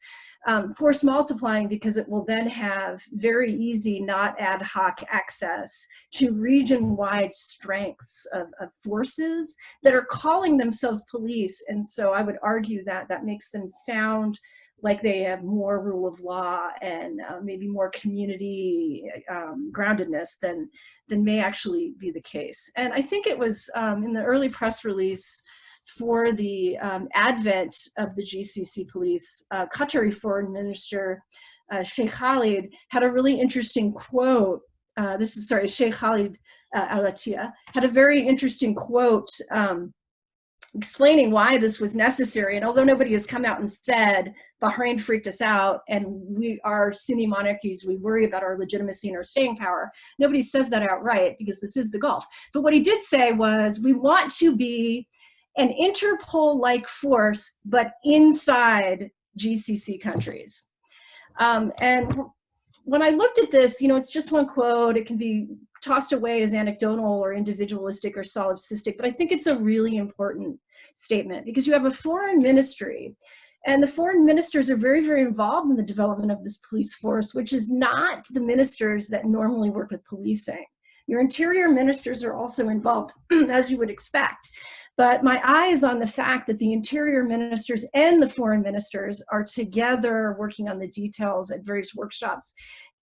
Force multiplying because it will then have very easy, not ad hoc access to region-wide strengths of forces that are calling themselves police. And so I would argue that that makes them sound like they have more rule of law and maybe more community groundedness than may actually be the case. And I think it was in the early press release for the advent of the GCC police, Qatari Foreign Minister Sheikh Khalid had a really interesting quote. Sheikh Khalid Al-Attiyah had a very interesting quote explaining why this was necessary. And although nobody has come out and said Bahrain freaked us out and we are Sunni monarchies, we worry about our legitimacy and our staying power, nobody says that outright because this is the Gulf. But what he did say was, we want to be an Interpol-like force, but inside GCC countries. And when I looked at this, you know, it's just one quote. It can be tossed away as anecdotal or individualistic or solipsistic, but I think it's a really important statement because you have a foreign ministry, and the foreign ministers are very, very involved in the development of this police force, which is not the ministers that normally work with policing. Your interior ministers are also involved, as you would expect. But my eye is on the fact that the interior ministers and the foreign ministers are together working on the details at various workshops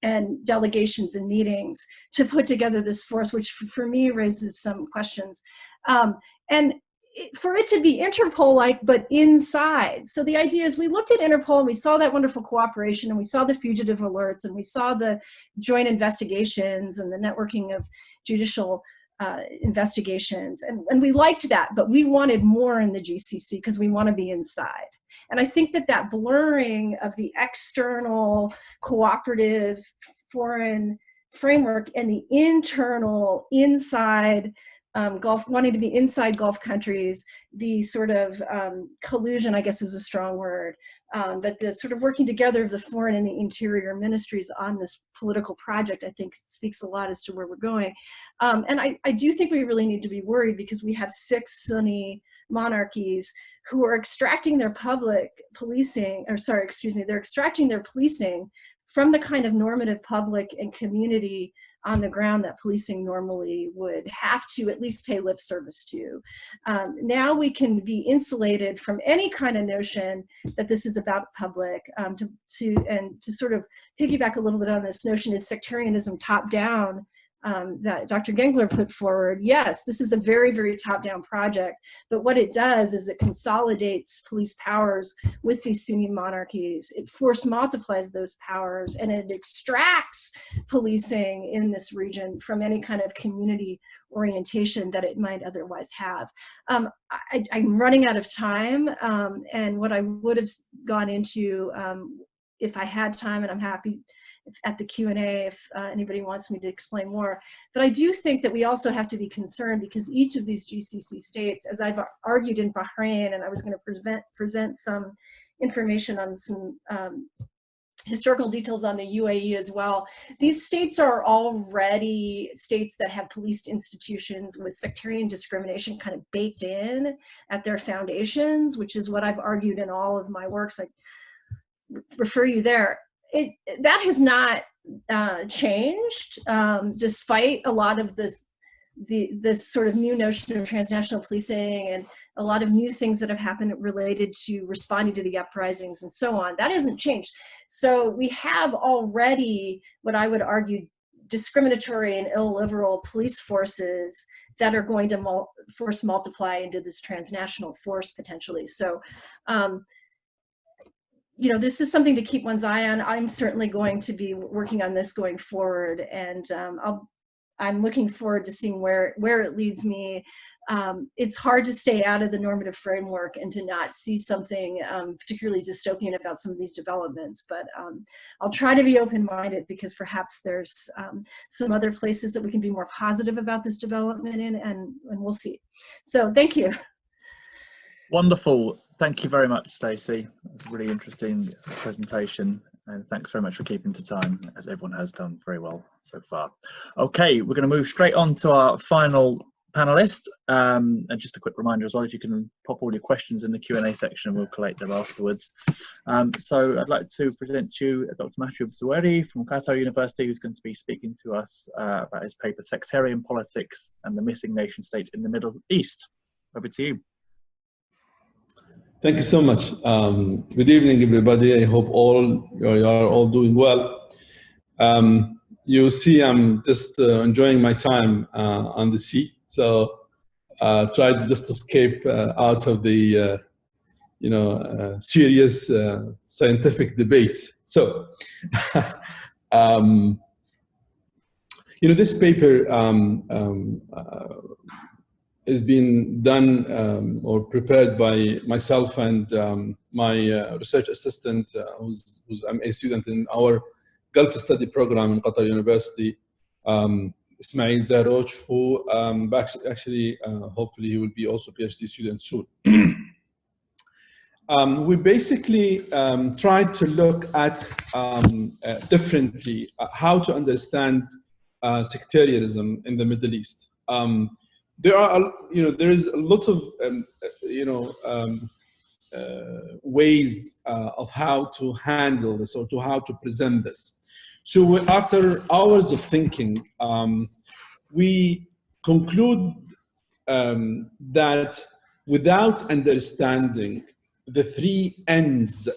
and delegations and meetings to put together this force, which for me raises some questions. And for it to be Interpol-like, but inside. So the idea is, we looked at Interpol and we saw that wonderful cooperation, and we saw the fugitive alerts, and we saw the joint investigations and the networking of judicial investigations, and we liked that, but we wanted more in the GCC because we want to be inside. And I think that that blurring of the external cooperative foreign framework and the internal inside Gulf, wanting to be inside Gulf countries, the sort of collusion, I guess is a strong word, but the sort of working together of the foreign and the interior ministries on this political project, I think speaks a lot as to where we're going. And I do think we really need to be worried because we have 6 Sunni monarchies who are extracting their public policing, or sorry, excuse me, they're extracting their policing from the kind of normative public and community on the ground that policing normally would have to at least pay lip service to. Now we can be insulated from any kind of notion that this is about public. To sort of piggyback a little bit on this notion, is sectarianism top down that Dr. Gengler put forward, yes, this is a very, very top-down project, but what it does is it consolidates police powers with these Sunni monarchies. It force multiplies those powers, and it extracts policing in this region from any kind of community orientation that it might otherwise have. I'm running out of time, and what I would have gone into if I had time, and I'm happy at the Q&A if anybody wants me to explain more. But I do think that we also have to be concerned because each of these GCC states, as I've argued in Bahrain, and I was going to present some information on some historical details on the UAE as well. These states are already states that have policed institutions with sectarian discrimination kind of baked in at their foundations, which is what I've argued in all of my works. I refer you there. That has not changed, despite a lot of this sort of new notion of transnational policing and a lot of new things that have happened related to responding to the uprisings and so on. That hasn't changed. So we have already, what I would argue, discriminatory and illiberal police forces that are going to force multiply into this transnational force potentially. So, you know, this is something to keep one's eye on. I'm certainly going to be working on this going forward, and I'm looking forward to seeing where it leads me. It's hard to stay out of the normative framework and to not see something particularly dystopian about some of these developments, but I'll try to be open-minded because perhaps there's some other places that we can be more positive about this development in, and we'll see. So thank you. Wonderful. Thank you very much, Staci. That's a really interesting presentation, and thanks very much for keeping to time, as everyone has done very well so far. Okay, we're going to move straight on to our final panelist, and just a quick reminder as well, if you can pop all your questions in the Q&A section and we'll collate them afterwards. So I'd like to present you Dr. Mahjoob Zweiri from Qatar University, who's going to be speaking to us about his paper, Sectarian Politics and the Missing Nation State in the Middle East. Over to you. Thank you so much. Good evening, everybody. I hope you are all doing well. You see, I'm just enjoying my time on the sea. So try to just escape out of the, serious scientific debate. So, this paper is being done or prepared by myself and my research assistant, who's a student in our Gulf Study program in Qatar University, Ismail Zaroch, who actually, hopefully he will be also a PhD student soon. We basically tried to look at differently how to understand sectarianism in the Middle East. There is a lot of ways of how to handle this or how to present this. So after hours of thinking, we conclude that without understanding the three ends,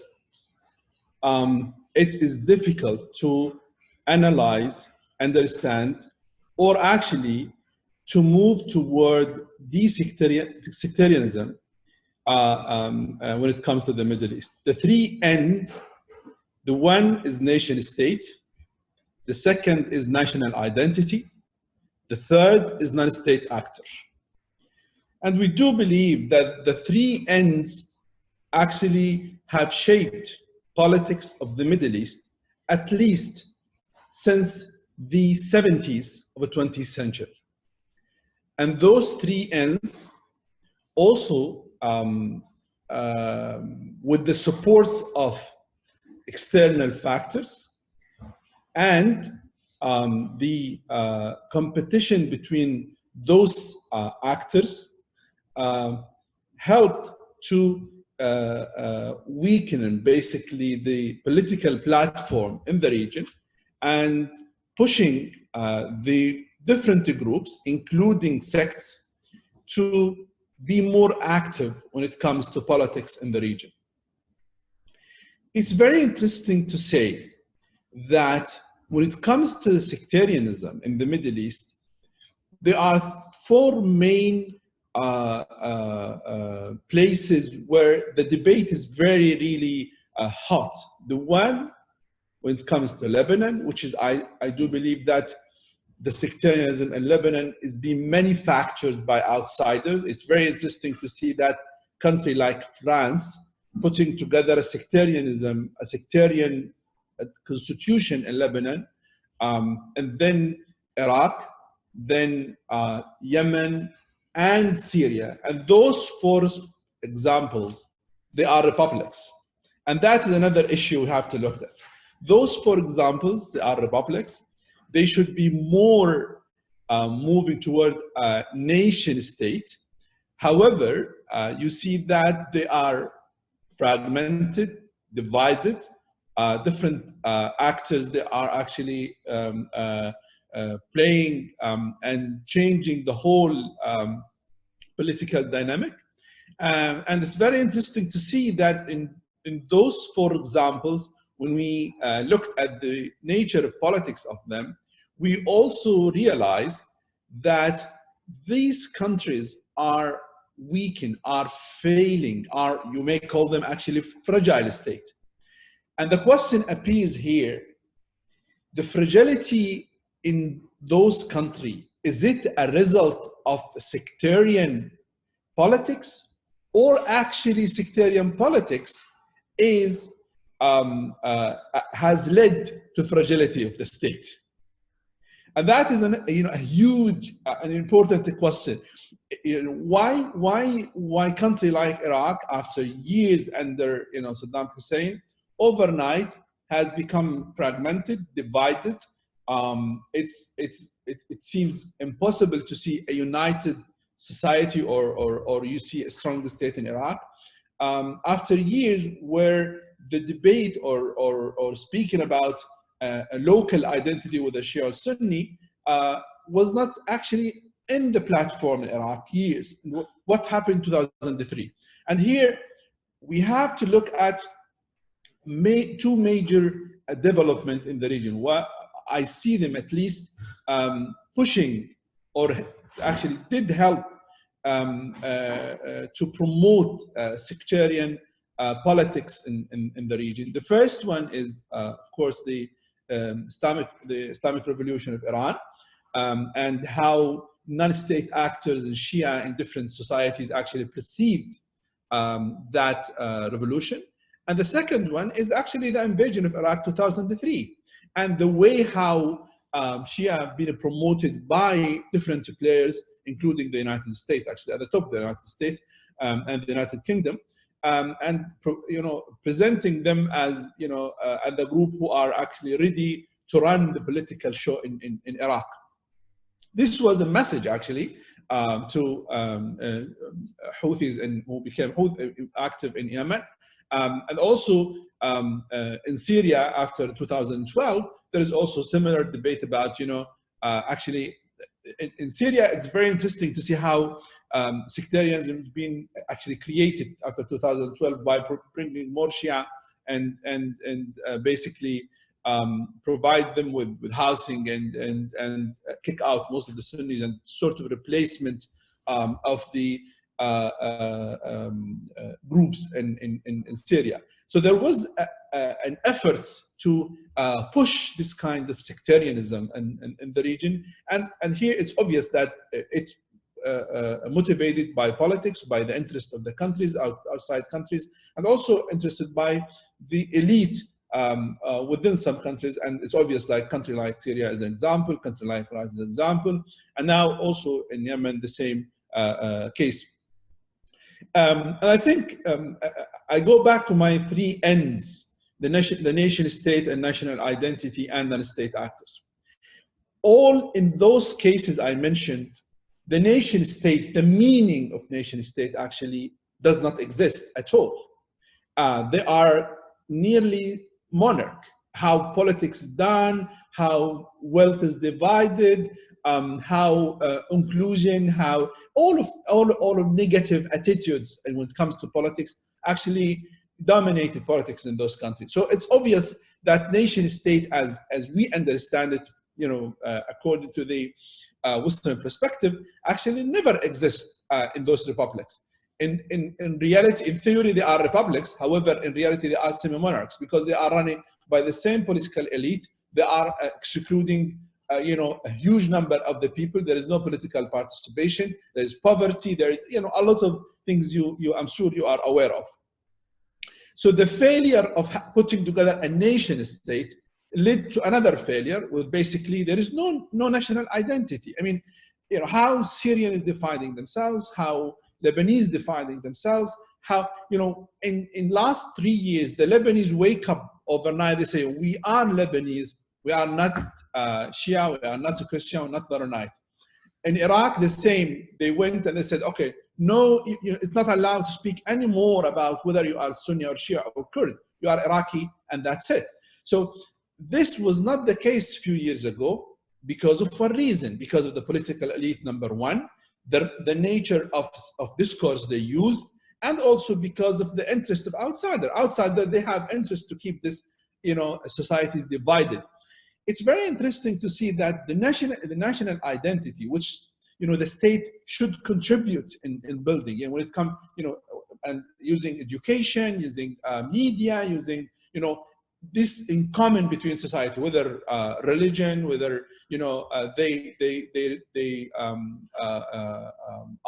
it is difficult to analyze, understand, or actually to move toward sectarianism when it comes to the Middle East. The three ends, the one is nation state, the second is national identity, the third is non-state actor. And we do believe that the three ends actually have shaped politics of the Middle East, at least since the 70s of the 20th century. And those three ends also, with the support of external factors and the competition between those actors, helped to weaken basically the political platform in the region and pushing the different groups, including sects, to be more active when it comes to politics in the region. It's very interesting to say that when it comes to the sectarianism in the Middle East, there are four main places where the debate is very, really hot. The one, when it comes to Lebanon, which is, I do believe that the sectarianism in Lebanon is being manufactured by outsiders. It's very interesting to see that country like France putting together a sectarian constitution in Lebanon, and then Iraq, then Yemen, and Syria. And those four examples, they are republics. And that is another issue we have to look at. Those four examples, they are republics. They should be more moving toward a nation state. However, you see that they are fragmented, divided, different actors, they are actually playing and changing the whole political dynamic. And it's very interesting to see that in those four examples, when we looked at the nature of politics of them, we also realized that these countries are weakened, are failing, are, you may call them actually fragile state. And the question appears here, the fragility in those countries, is it a result of sectarian politics, or actually sectarian politics is has led to fragility of the state? And that is a huge, an important question. Why country like Iraq, after years under Saddam Hussein, overnight has become fragmented, divided? It seems impossible to see a united society or you see a strong state in Iraq. After years where the debate or speaking about a local identity with the Shia or Sunni was not actually in the platform in Iraq years. What happened in 2003? And here we have to look at two major development in the region. What I see them at least pushing, or actually did help to promote sectarian politics in the region. The first one is, of course, the Islamic Revolution of Iran, and how non-state actors and Shia in different societies actually perceived that revolution. And the second one is actually the invasion of Iraq 2003, and the way how Shia have been promoted by different players, including the United States, actually at the top of the United States and the United Kingdom, and presenting them as as the group who are actually ready to run the political show in Iraq. This was a message actually to Houthis and who became active in Yemen, and also in Syria after 2012. There is also similar debate about actually in Syria. It's very interesting to see how sectarianism has been actually created after 2012 by bringing more Shia and basically provide them with housing and kick out most of the Sunnis, and sort of replacement of the groups in Syria. So there was an effort to push this kind of sectarianism in the region, and here it's obvious that it's motivated by politics, by the interest of the countries, outside countries, and also interested by the elite within some countries. And it's obvious, like country like Syria is an example, country like Iraq is an example, and now also in Yemen the same case. And I think I go back to my three N's: the nation state and national identity and non-state actors. All in those cases I mentioned, the nation state, the meaning of nation state actually does not exist at all. They are nearly monarch. How politics is done, how wealth is divided, how inclusion, how all of negative attitudes, and when it comes to politics, actually dominated politics in those countries. So it's obvious that nation state, as we understand it, according to the Western perspective, actually never exists in those republics. In reality, in theory, they are republics. However, in reality, they are semi-monarchs because they are running by the same political elite. They are excluding, a huge number of the people. There is no political participation. There is poverty. There is, a lot of things I'm sure you are aware of. So the failure of putting together a nation state led to another failure, with basically there is no national identity. I mean, how Syrian is defining themselves, how Lebanese defining themselves, how, in last 3 years, the Lebanese wake up overnight, they say, we are Lebanese, we are not Shia, we are not Christian, we're not Maronite. In Iraq, the same, they went and they said, okay, no, it's not allowed to speak anymore about whether you are Sunni or Shia or Kurd, you are Iraqi, and that's it. So this was not the case a few years ago because of a reason, because of the political elite, number one, the nature of discourse they used, and also because of the interest of outsider. Outsider, they have interest to keep this, societies divided. It's very interesting to see that the national identity, which, the state should contribute in building, and when it comes, and using education, using media, using, this in common between society, whether religion, whether they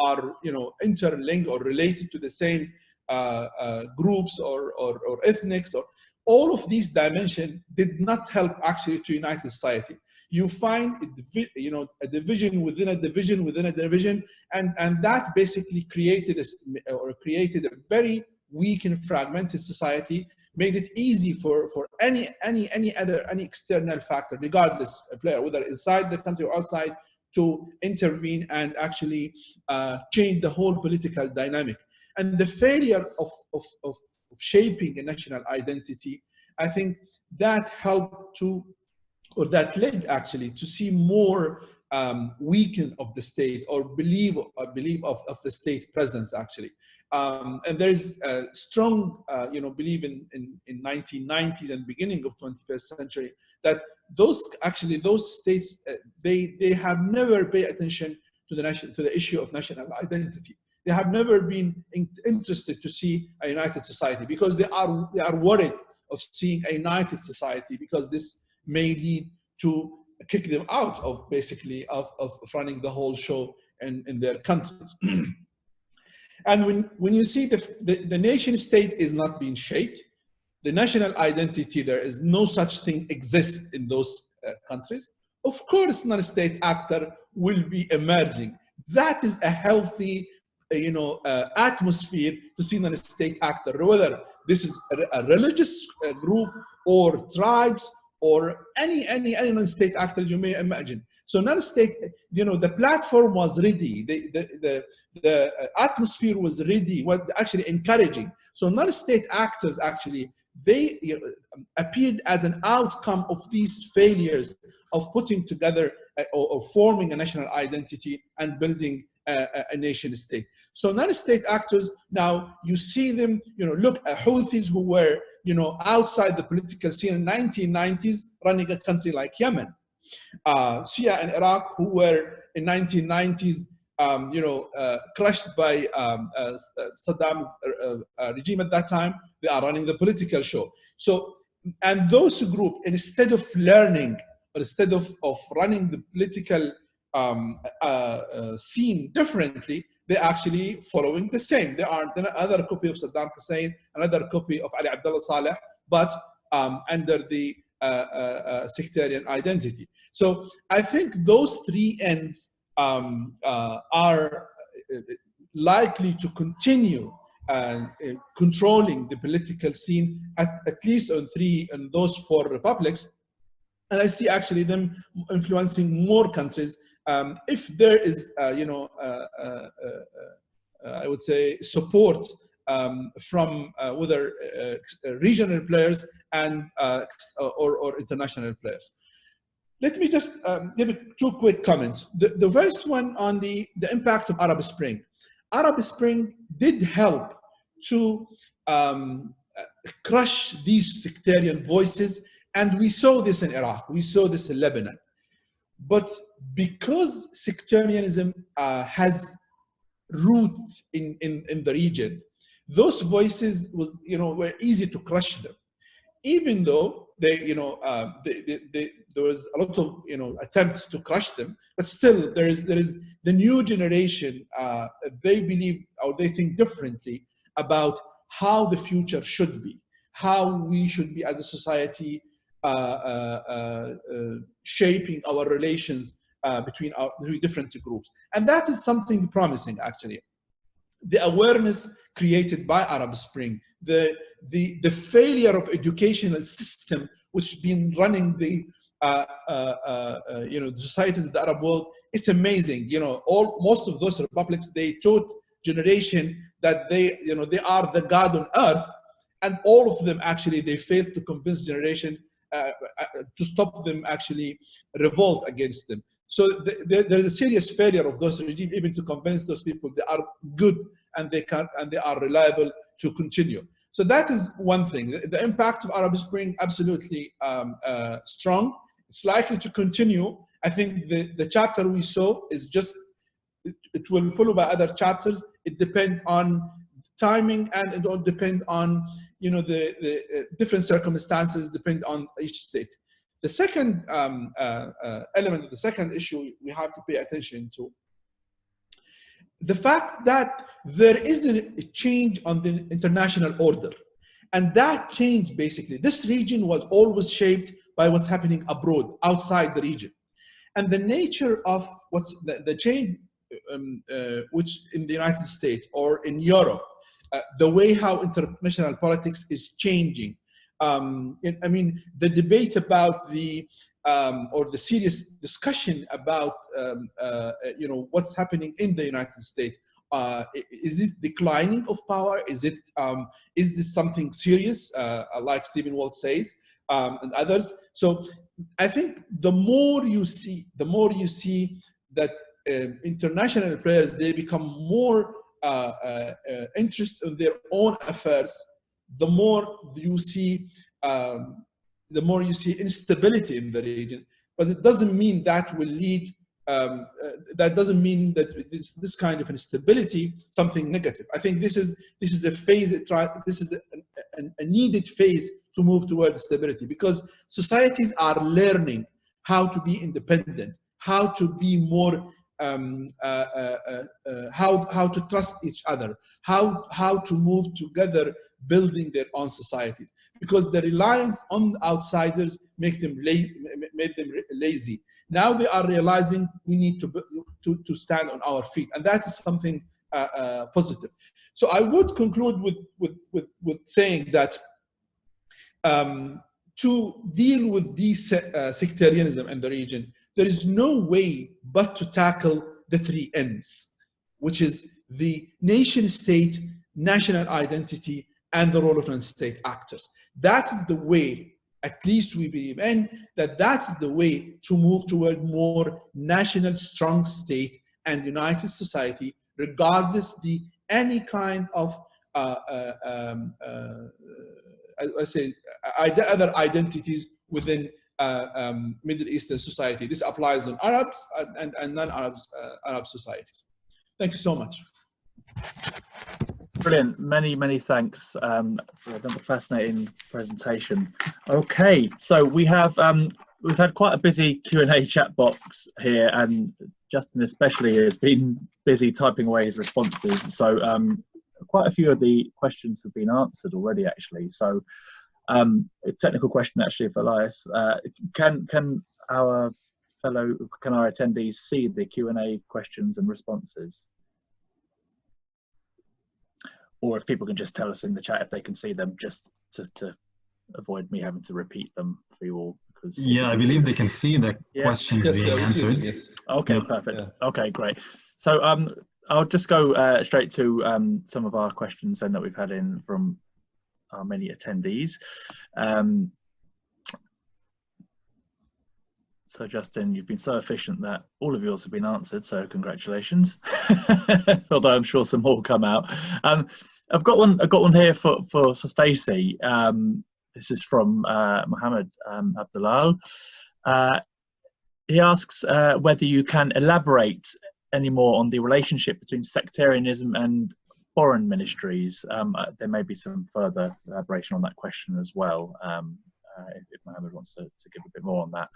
are interlinked or related to the same groups or ethnics, or all of these dimensions did not help actually to unite the society. You find a division within a division within a division, and that basically created a very weak and fragmented society, made it easy for any external factor, regardless of player, whether inside the country or outside, to intervene and actually change the whole political dynamic. And the failure of shaping a national identity, I think that helped to, or that led actually to see more weaken of the state, or belief of the state presence actually. And there's a strong belief in 1990s and beginning of 21st century that those states they have never paid attention to the issue of national identity. They have never been interested to see a united society, because they are worried of seeing a united society, because this may lead to kick them out of basically of running the whole show in their countries. And when you see the nation state is not being shaped, the national identity, there is no such thing exists in those countries, of course non-state actor will be emerging. That is a healthy atmosphere to see non-state actor, whether this is a religious group or tribes or any non-state actor you may imagine. So non-state, the platform was ready, the atmosphere was ready, was actually encouraging. So non-state actors actually, they appeared as an outcome of these failures of putting together or forming a national identity and building a nation state. So non-state actors, now you see them, look at Houthis who were, outside the political scene in the 1990s, running a country like Yemen. Shia in Iraq who were in 1990s, crushed by Saddam's regime at that time, they are running the political show. So, and those group, instead of learning, or instead of running the political scene differently, they're actually following the same. They are another copy of Saddam Hussein, another copy of Ali Abdullah Saleh, but under the sectarian identity. So I think those three ends are likely to continue controlling the political scene, at least on those four republics. And I see actually them influencing more countries if there is, I would say, support from whether regional players and or international players. Let me just give two quick comments. The first one on the impact of Arab Spring. Arab Spring did help to crush these sectarian voices. And we saw this in Iraq, we saw this in Lebanon. But because sectarianism has roots in the region, those voices were easy to crush them, even though there was a lot of attempts to crush them. But still, there is the new generation. They believe, or they think differently about how the future should be, how we should be as a society, shaping our relations between different groups. And that is something promising, actually. The awareness created by Arab Spring, the failure of educational system which been running the societies of the Arab world, it's amazing. Most of those republics, they taught generation that they are the God on earth, and all of them actually they failed to convince generation to stop them actually revolt against them. So there's a serious failure of those regimes even to convince those people they are good and they are reliable to continue. So that is one thing. The impact of Arab Spring, absolutely strong. It's likely to continue. I think the chapter we saw is just, it will follow by other chapters. It depends on timing, and it all depends on the different circumstances, depend on each state. The second element, the second issue we have to pay attention to, the fact that there is a change on the international order. And that change, basically, this region was always shaped by what's happening abroad, outside the region. And the nature of what's the change, which in the United States or in Europe, the way how international politics is changing. I mean, the debate about or the serious discussion about, what's happening in the United States. Is this declining of power? Is this something serious, like Stephen Walt says, and others? So I think the more you see that international players, they become more interested in their own affairs, the more you see instability in the region. But it doesn't mean that will lead. That doesn't mean that this kind of instability something negative. I think this is a phase. This is a needed phase to move towards stability, because societies are learning how to be independent, how to be more. How to trust each other, how to move together, building their own societies, because the reliance on outsiders made them lazy. Now they are realizing we need to stand on our feet, and that is something positive. So I would conclude with saying that to deal with this sectarianism in the region, there is no way but to tackle the 3 N's, which is the nation state, national identity, and the role of non-state actors. That is the way, at least we believe in, that's the way to move toward more national, strong state and united society, regardless any kind of other identities within Middle Eastern society. This applies on Arabs and non-Arabs Arab societies. Thank you so much. Brilliant. Many thanks for another fascinating presentation. Okay, so we've had quite a busy Q&A chat box here, and Justin especially has been busy typing away his responses. So quite a few of the questions have been answered already, actually. So a technical question actually for Elias. Can our attendees see the Q&A questions and responses? Or if people can just tell us in the chat if they can see them, just to avoid me having to repeat them for you all. Because I believe they can see the questions being answered. Yes. Okay, perfect. Yeah. Okay, great. So I'll just go straight to some of our questions then that we've had in from our many attendees. So Justin, you've been so efficient that all of yours have been answered, so congratulations. Although I'm sure some more will come out. I've got one here for Staci. This is from Mohammed Abdullah. He asks whether you can elaborate any more on the relationship between sectarianism and foreign ministries. There may be some further elaboration on that question as well, if Mohammed wants to give a bit more on that.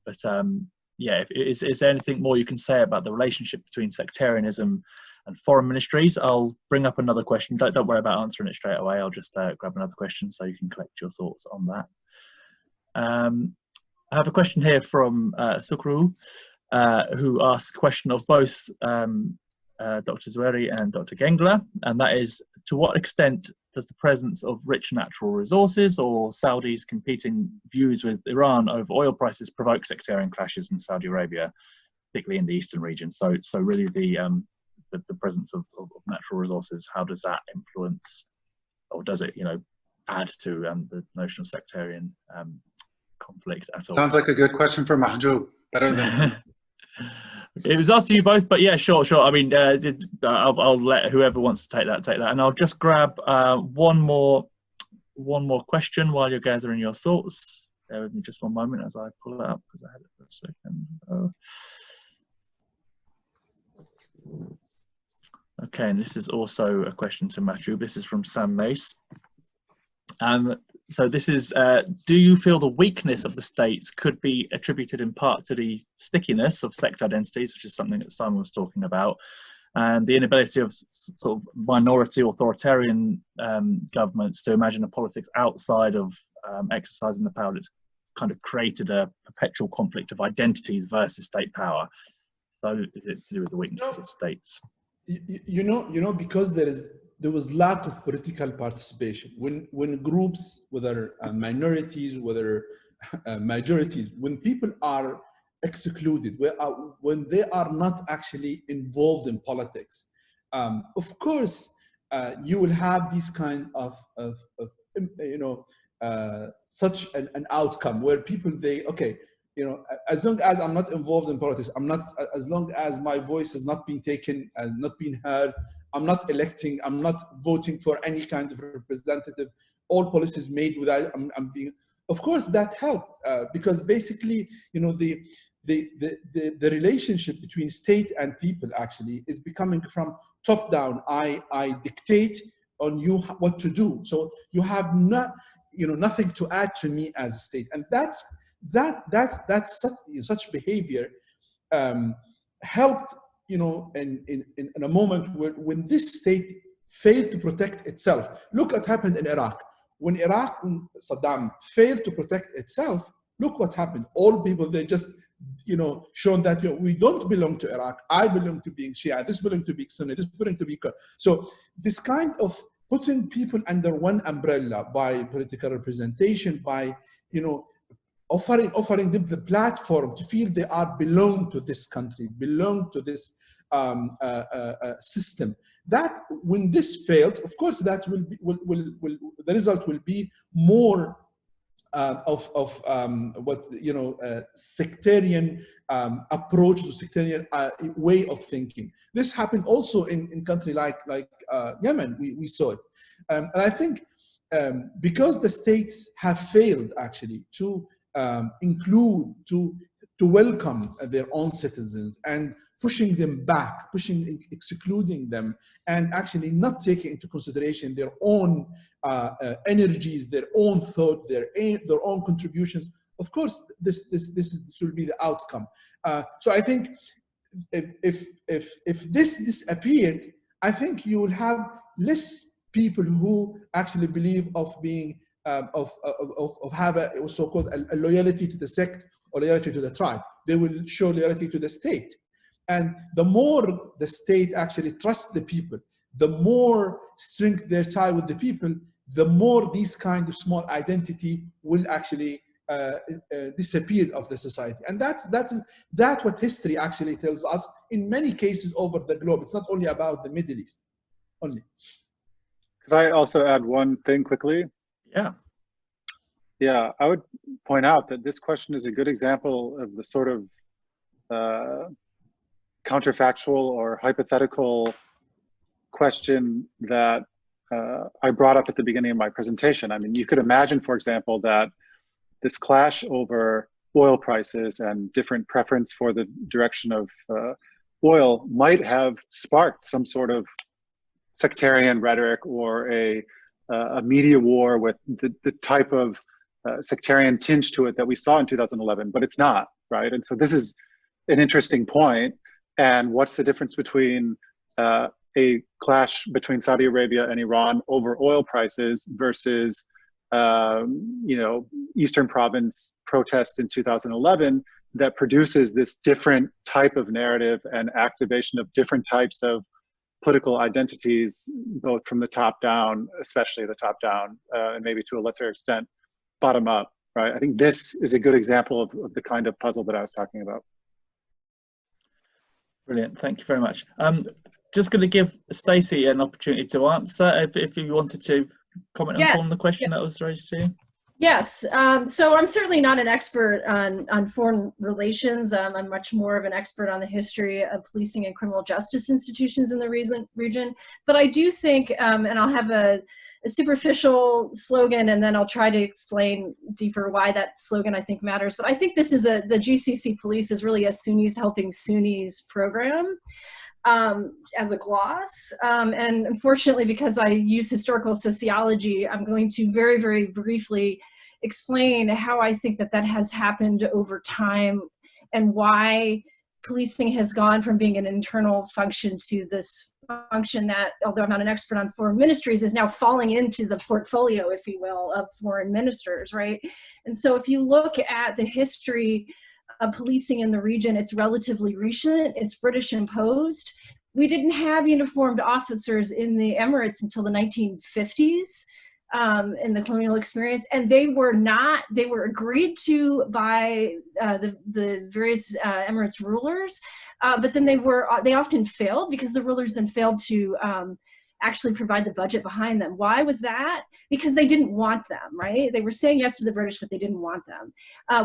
But yeah, is there anything more you can say about the relationship between sectarianism and foreign ministries? I'll bring up another question. Don't worry about answering it straight away. I'll just grab another question so you can collect your thoughts on that. I have a question here from Sukru, who asked a question of both Dr. Zweiri and Dr. Gengler, and that is, to what extent does the presence of rich natural resources or Saudis competing views with Iran over oil prices provoke sectarian clashes in Saudi Arabia, particularly in the eastern region? So really the presence of natural resources, how does that influence, or does it, add to the notion of sectarian conflict at all? Sounds like a good question for Mahjoob. Better than it was asked to you both, but yeah, sure. I mean, I'll let whoever wants to take that, and I'll just grab one more question while you're gathering your thoughts. Bear with me just one moment as I pull it up, because I had it for a second. Okay, and this is also a question to Mahjoob. This is from Sam Mace. So this is, do you feel the weakness of the states could be attributed in part to the stickiness of sect identities, which is something that Simon was talking about, and the inability of sort of minority authoritarian governments to imagine a politics outside of exercising the power that's kind of created a perpetual conflict of identities versus state power? So is it to do with the weaknesses of states? Because there was lack of political participation. When groups, whether minorities, whether majorities, when people are excluded, when they are not actually involved in politics, of course, you will have this kind of such an outcome where people, as long as I'm not involved in politics, as long as my voice has not been taken and not been heard, I'm not electing, I'm not voting for any kind of representative, all policies made without, I'm being, of course that helped, because basically, the relationship between state and people actually is becoming from top down. I dictate on you what to do. So you have nothing to add to me as a state. And that's such behavior helped, in a moment when this state failed to protect itself. Look what happened in Iraq. When Saddam failed to protect itself, look what happened. All people, they just, shown that we don't belong to Iraq. I belong to being Shia. This belongs to being Sunni. This belongs to being Kurd. So this kind of putting people under one umbrella by political representation, by, offering them the platform to feel they belong to this country, belong to this system. That when this failed, of course, that the result will be more sectarian approach to sectarian way of thinking. This happened also in country like Yemen. We saw it, and I think because the states have failed actually to include, to welcome their own citizens, and pushing them back, excluding them, and actually not taking into consideration their own energies, their own thought, their own contributions. Of course, this will be the outcome. So I think if this disappeared, I think you will have less people who actually believe of being of have a so-called a loyalty to the sect or loyalty to the tribe. They will show loyalty to the state. And the more the state actually trusts the people, the more strength their tie with the people, the more these kind of small identity will actually disappear of the society. And that's what history actually tells us in many cases over the globe. It's not only about the Middle East only. Could I also add one thing quickly? Yeah, I would point out that this question is a good example of the sort of counterfactual or hypothetical question that I brought up at the beginning of my presentation. I mean, you could imagine, for example, that this clash over oil prices and different preference for the direction of oil might have sparked some sort of sectarian rhetoric or a media war with the type of sectarian tinge to it that we saw in 2011, but it's not, right? And so this is an interesting point. And what's the difference between a clash between Saudi Arabia and Iran over oil prices versus, you know, Eastern Province protest in 2011 that produces this different type of narrative and activation of different types of political identities, both from the top down, especially the top down, and maybe to a lesser extent, bottom up, right? I think this is a good example of the kind of puzzle that I was talking about. Brilliant, thank you very much. Just going to give Staci an opportunity to answer if you wanted to comment on the question that was raised to you. Yes, so I'm certainly not an expert on foreign relations. I'm much more of an expert on the history of policing and criminal justice institutions in the region. But I do think, and I'll have a superficial slogan, and then I'll try to explain deeper why that slogan I think matters. But I think this is the GCC police is really a Sunnis helping Sunnis program. As a gloss. And unfortunately, because I use historical sociology, I'm going to very, very briefly explain how I think that has happened over time and why policing has gone from being an internal function to this function that, although I'm not an expert on foreign ministries, is now falling into the portfolio, if you will, of foreign ministers, right? And so if you look at the history of policing in the region, it's relatively recent, it's British imposed. We didn't have uniformed officers in the Emirates until the 1950s in the colonial experience, and they were agreed to by the various Emirates rulers, but then they often failed because the rulers then failed to actually provide the budget behind them. Why was that? Because they didn't want them, right? They were saying yes to the British, but they didn't want them.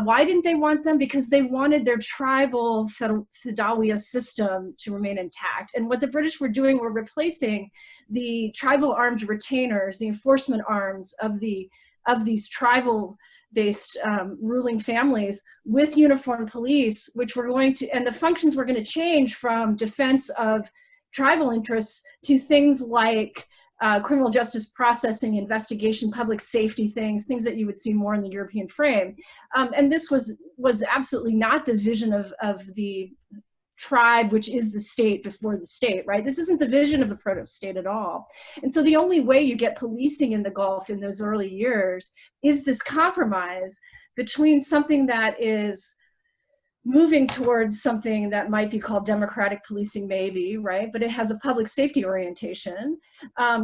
Why didn't they want them? Because they wanted their tribal Fedawiyya system to remain intact. And what the British were doing were replacing the tribal armed retainers, the enforcement arms of these tribal-based ruling families with uniformed police, which were going to, and the functions were going to change from defense of tribal interests to things like criminal justice processing, investigation, public safety things that you would see more in the European frame. And this was absolutely not the vision of the tribe, which is the state before the state, right? This isn't the vision of the proto-state at all. And so the only way you get policing in the Gulf in those early years is this compromise between something that is moving towards something that might be called democratic policing, maybe, right? But it has a public safety orientation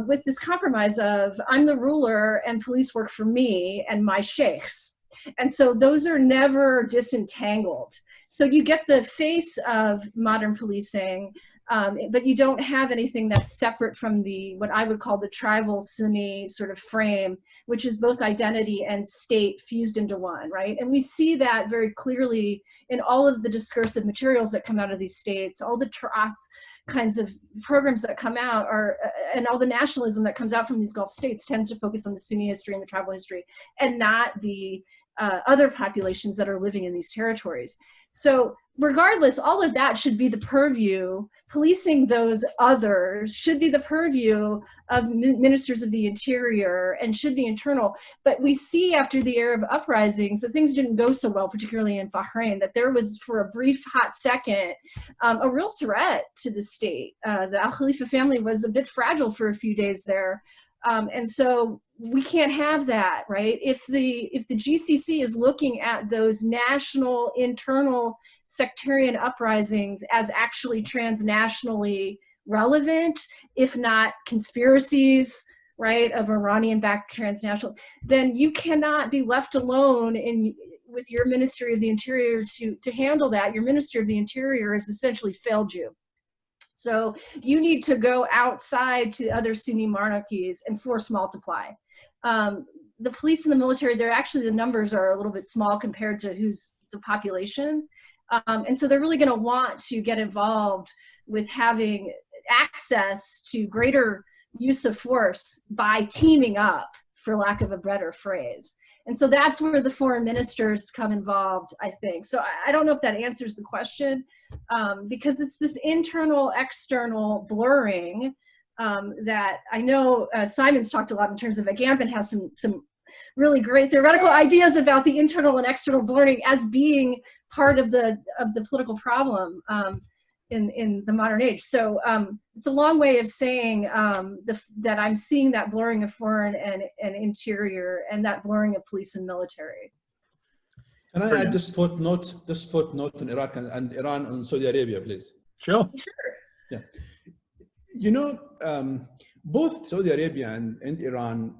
with this compromise of I'm the ruler and police work for me and my sheikhs. And so those are never disentangled. So you get the face of modern policing, but you don't have anything that's separate from what I would call the tribal Sunni sort of frame, which is both identity and state fused into one, right? And we see that very clearly in all of the discursive materials that come out of these states, all the Tarath kinds of programs that come out and all the nationalism that comes out from these Gulf states tends to focus on the Sunni history and the tribal history and not the other populations that are living in these territories. So regardless, all of that should be the purview, policing those others should be the purview of ministers of the interior and should be internal. But we see after the Arab uprisings that things didn't go so well, particularly in Bahrain, that there was for a brief hot second a real threat to the state. The Al Khalifa family was a bit fragile for a few days there. And so we can't have that, right? If the GCC is looking at those national internal sectarian uprisings as actually transnationally relevant, if not conspiracies, right, of Iranian-backed transnational, then you cannot be left alone with your Ministry of the Interior to handle that. Your Ministry of the Interior has essentially failed you. So you need to go outside to other Sunni monarchies and force multiply. The police and the military, the numbers are a little bit small compared to who's the population. And so they're really going to want to get involved with having access to greater use of force by teaming up, for lack of a better phrase. And so that's where the foreign ministers come involved, I think. So I don't know if that answers the question, because it's this internal, external blurring that I know Simon's talked a lot in terms of, Agamben has some really great theoretical ideas about the internal and external blurring as being part of the political problem in the modern age. So it's a long way of saying that I'm seeing that blurring of foreign and interior, and that blurring of police and military. Can I add this footnote on Iraq and Iran and Saudi Arabia, please? Sure. Sure. Yeah. You know, both Saudi Arabia and Iran,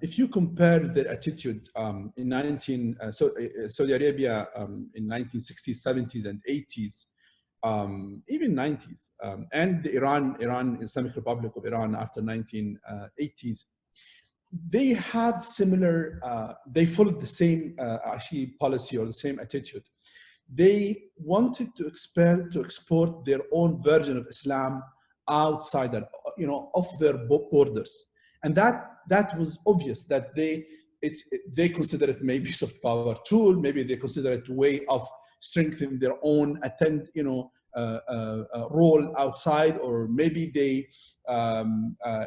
if you compare their attitude in Saudi Arabia in 1960s, 70s, and 80s, even 90s, and the Iran Islamic Republic of Iran after 1980s, they have similar, they followed the same actually policy or the same attitude. They wanted to export their own version of Islam outside, of their borders, and that was obvious that they consider it maybe soft power tool, maybe they consider it a way of strengthening their own role outside, or maybe they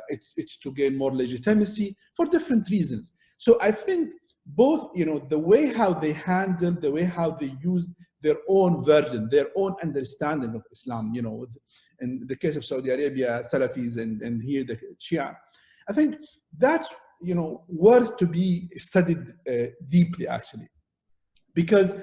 it's to gain more legitimacy for different reasons. So I think both, the way how they handled, the way how they used their own version, their own understanding of Islam, in the case of Saudi Arabia, Salafis, and here the Shia, I think that's worth to be studied deeply, actually, because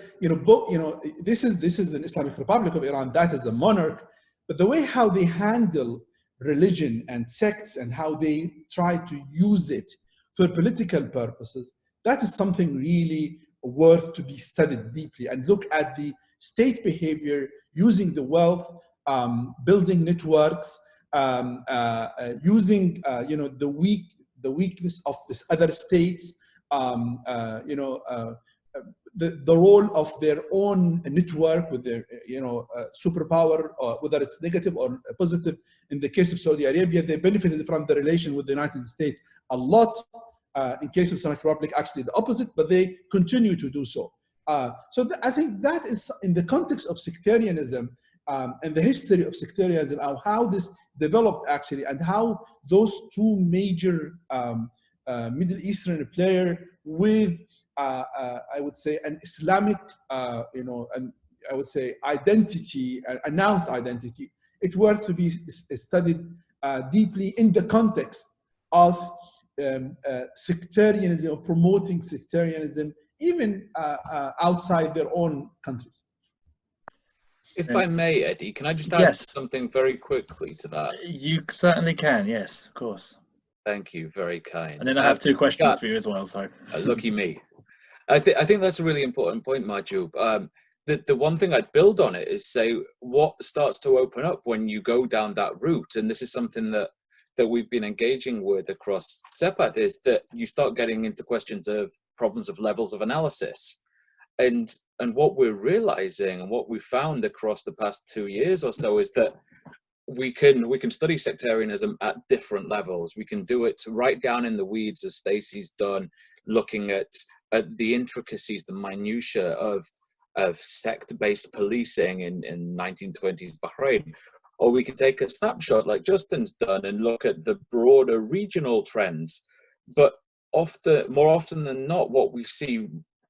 this is an Islamic Republic of Iran, that is the monarch, but the way how they handle religion and sects and how they try to use it for political purposes, that is something really worth to be studied deeply, and look at the state behavior using the wealth, building networks, using the weakness of this other states, the role of their own network with their superpower, whether it's negative or positive. In the case of Saudi Arabia, they benefited from the relation with the United States a lot. In case of Islamic Republic, actually the opposite, but they continue to do so. I think that is in the context of sectarianism and the history of sectarianism, how this developed actually, and how those two major Middle Eastern players with I would say an Islamic, and I would say identity, announced identity, it's worth to be studied deeply in the context of sectarianism, or promoting sectarianism, even outside their own countries. If I may, Eddie, can I just add something very quickly to that? You certainly can, yes, of course. Thank you, very kind. And then I have two questions for you as well. So lucky me. I think that's a really important point, Mahjoob. The one thing I'd build on it is say what starts to open up when you go down that route, and this is something that we've been engaging with across CEPAT, is that you start getting into questions of problems of levels of analysis. And what we're realizing, and what we found across the past 2 years or so, is that we can study sectarianism at different levels. We can do it right down in the weeds, as Staci's done, looking at the intricacies, the minutiae of sect-based policing in 1920s Bahrain. Or we can take a snapshot like Justin's done and look at the broader regional trends. But more often than not, what we see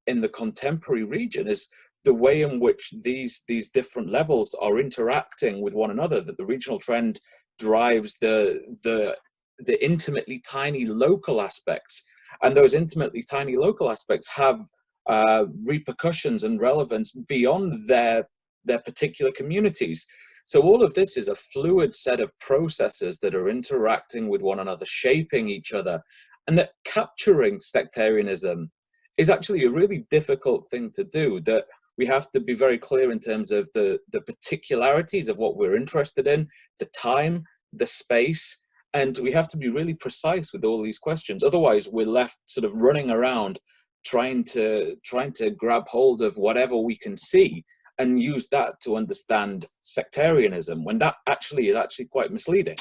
in the contemporary region is the way in which these different levels are interacting with one another, that the regional trend drives the intimately tiny local aspects. And those intimately tiny local aspects have repercussions and relevance beyond their particular communities. So all of this is a fluid set of processes that are interacting with one another, shaping each other, and that capturing sectarianism is actually a really difficult thing to do, that we have to be very clear in terms of the particularities of what we're interested in, the time, the space, and we have to be really precise with all these questions. Otherwise, we're left sort of running around trying to grab hold of whatever we can see and use that to understand sectarianism, when that actually is quite misleading.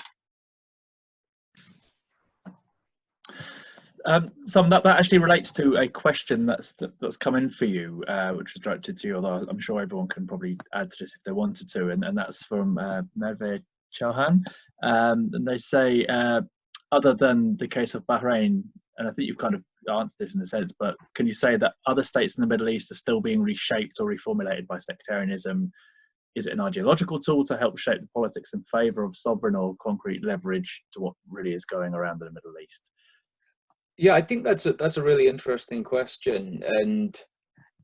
So that actually relates to a question that's come in for you, which was directed to you, although I'm sure everyone can probably add to this if they wanted to, and that's from Merve Chauhan. And they say, other than the case of Bahrain, and I think you've kind of answered this in a sense, but can you say that other states in the Middle East are still being reshaped or reformulated by sectarianism? Is it an ideological tool to help shape the politics in favour of sovereign or concrete leverage to what really is going around in the Middle East? Yeah, I think that's a really interesting question, and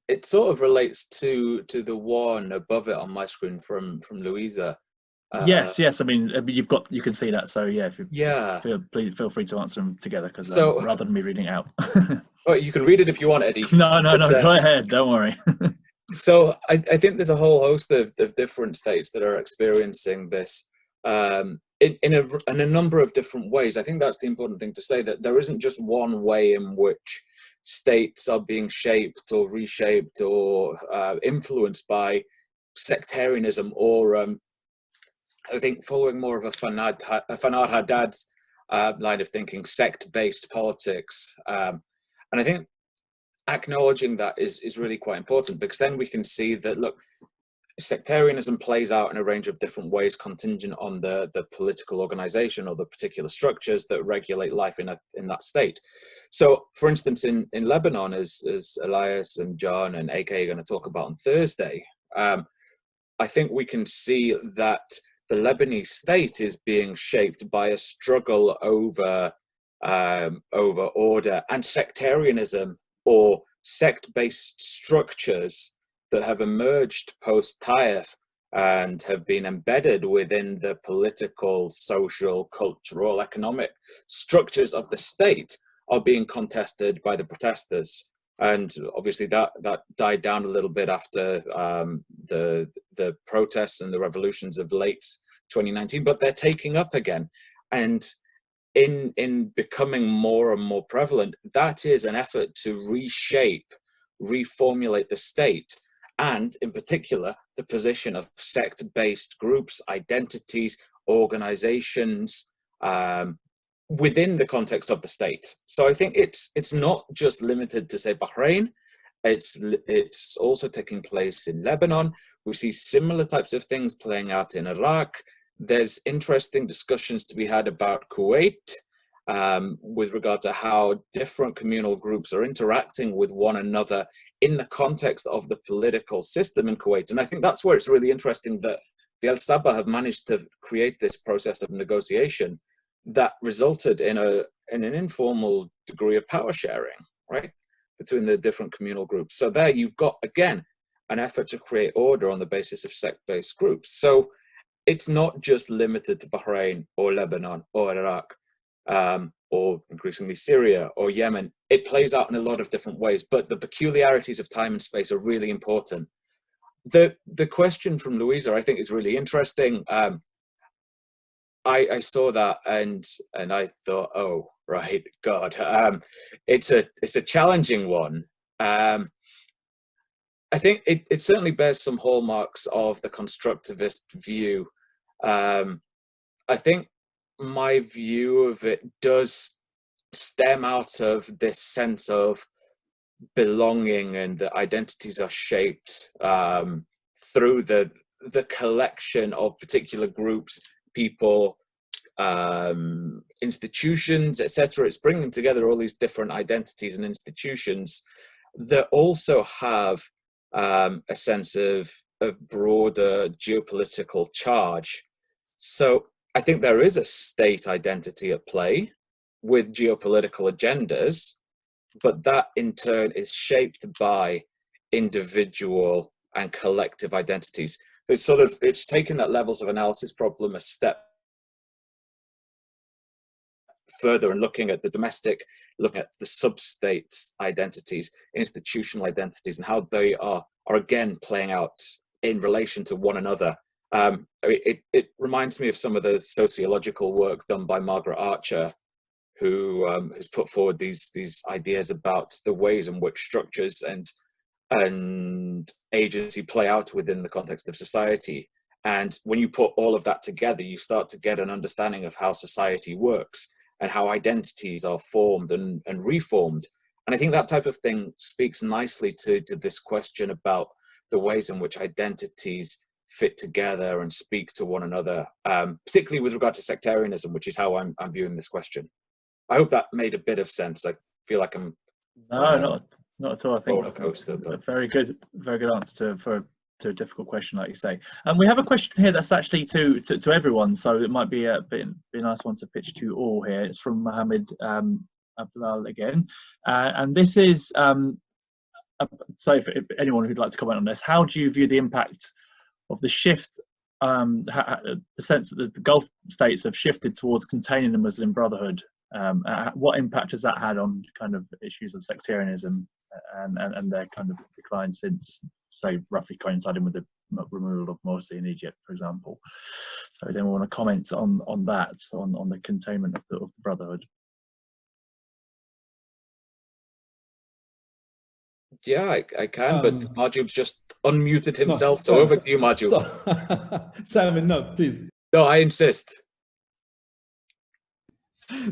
it sort of relates to the one above it on my screen from Louisa. Yes. I mean, you can see that. So yeah, please feel free to answer them together, because rather than me reading it out. Well, you can read it if you want, Eddie. No, go ahead. Don't worry. So I think there's a whole host of different states that are experiencing this in a number of different ways. I think that's the important thing to say, that there isn't just one way in which states are being shaped or reshaped or influenced by sectarianism, or I think following more of a Fanad Haddad's line of thinking, sect-based politics. And I think acknowledging that is really quite important, because then we can see that, look, sectarianism plays out in a range of different ways contingent on the political organization or the particular structures that regulate life in that state. So, for instance, in Lebanon, as Elias and John and AK are going to talk about on Thursday, I think we can see that the Lebanese state is being shaped by a struggle over order and sectarianism, or sect-based structures that have emerged post-Taif and have been embedded within the political, social, cultural, economic structures of the state are being contested by the protesters. And obviously that died down a little bit after the protests and the revolutions of late 2019, but they're taking up again. And in becoming more and more prevalent, that is an effort to reshape, reformulate the state, and in particular, the position of sect-based groups, identities, organizations within the context of the state. So I think it's not just limited to, say, Bahrain. It's also taking place in Lebanon. We see similar types of things playing out in Iraq. There's interesting discussions to be had about Kuwait with regard to how different communal groups are interacting with one another in the context of the political system in Kuwait. And I think that's where it's really interesting that the Al Sabah have managed to create this process of negotiation that resulted in an informal degree of power sharing, right, between the different communal groups. So there you've got, again, an effort to create order on the basis of sect-based groups. So it's not just limited to Bahrain or Lebanon or Iraq or increasingly Syria or Yemen. It plays out in a lot of different ways, but the peculiarities of time and space are really important. The question from Louisa, I think, is really interesting. I saw that and I thought, oh, right, God, it's a challenging one. I think it certainly bears some hallmarks of the constructivist view. I think my view of it does stem out of this sense of belonging, and the identities are shaped through the collection of particular groups, people, institutions, etc. It's bringing together all these different identities and institutions that also have a sense of broader geopolitical charge. So I think there is a state identity at play with geopolitical agendas, but that in turn is shaped by individual and collective identities. It's taken that levels of analysis problem a step further and looking at the domestic, looking at the sub-states identities, institutional identities, and how they are again playing out in relation to one another. It reminds me of some of the sociological work done by Margaret Archer, who has put forward these ideas about the ways in which structures and agency play out within the context of society. And when you put all of that together, you start to get an understanding of how society works. and how identities are formed and reformed. And I think that type of thing speaks nicely to this question about the ways in which identities fit together and speak to one another, particularly with regard to sectarianism, which is how I'm viewing this question. I hope that made a bit of sense. I feel like I'm not at all. I think roller coaster, but a very good answer to a difficult question, like you say. And we have a question here that's actually to everyone, so it might be a nice one to pitch to you all here. It's from Mohammed Abdullah again, and this is so if anyone who'd like to comment on this, how do you view the impact of the shift, the sense that the Gulf states have shifted towards containing the Muslim Brotherhood? What impact has that had on kind of issues of sectarianism and their kind of decline since, say, roughly coinciding with the removal of Morsi in Egypt, for example? So does anyone want to comment on that, on the containment of the Brotherhood? Yeah, I can, but Mahjoob's just unmuted himself, so over to you, Mahjoob. Simon, no, please. No, I insist.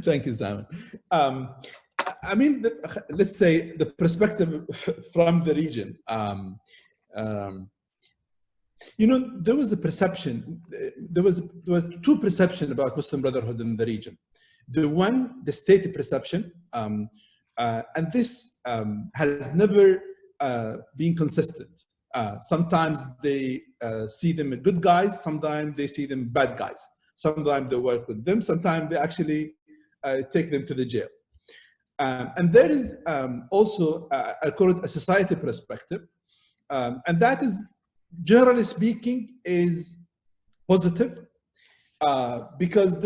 Thank you, Simon. I mean, let's say the perspective from the region. You know, there was a perception, there were two perceptions about Muslim Brotherhood in the region. The state perception, and this has never been consistent. Sometimes they see them as good guys, sometimes they see them bad guys. Sometimes they work with them, sometimes they actually take them to the jail. And there is also, I call it a society perspective, and that is, generally speaking, is positive. Because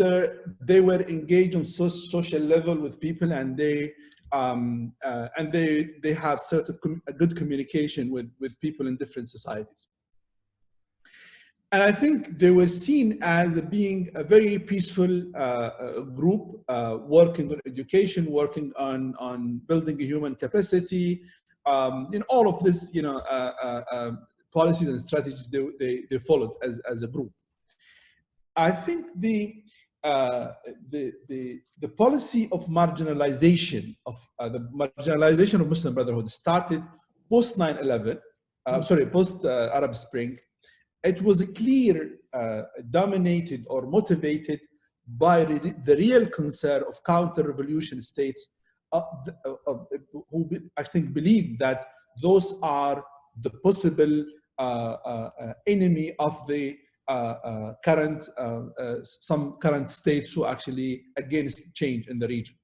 they were engaged on social level with people, and they have sort of good communication with people in different societies. And I think they were seen as being a very peaceful group, working on education, working on building a human capacity, in all of this, you know, policies and strategies they followed as a group. I think the policy of marginalization of Muslim Brotherhood started post 9/11, post Arab Spring. It was clear, dominated or motivated by the real concern of counter-revolution states, who I think believe that those are the possible enemy of the some current states who actually against change in the region.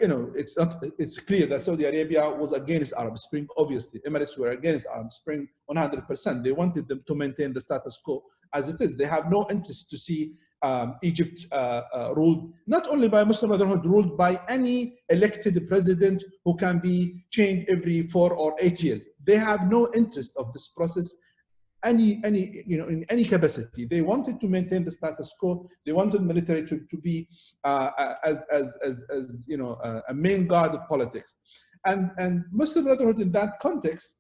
You know, it's clear that Saudi Arabia was against Arab Spring. Obviously, Emirates were against Arab Spring 100%. They wanted them to maintain the status quo as it is. They have no interest to see Egypt ruled not only by Muslim Brotherhood, ruled by any elected president who can be changed every 4 or 8 years. They have no interest of this process. In any capacity. They wanted to maintain the status quo. They wanted military to be as you know, a main guard of politics. And Muslim Brotherhood in that context,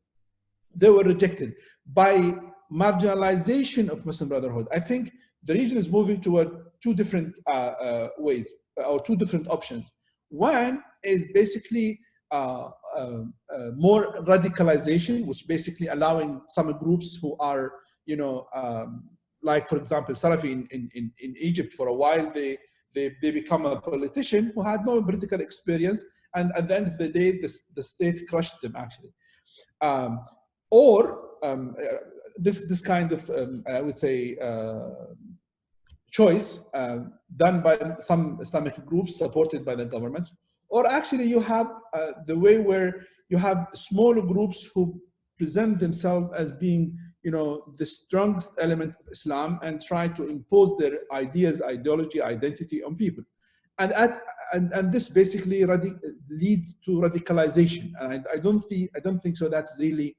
they were rejected by marginalization of Muslim Brotherhood. I think the region is moving toward two different ways, or two different options. One is basically more radicalization, which basically allowing some groups who are, you know, like for example, Salafi in Egypt for a while, they become a politician who had no political experience, and at the end of the day, the state crushed them actually. This kind of, I would say, choice done by some Islamic groups supported by the government. Or actually you have the way where you have smaller groups who present themselves as being, you know, the strongest element of Islam and try to impose their ideas, ideology, identity on people. And this basically leads to radicalization. And I don't think so that's really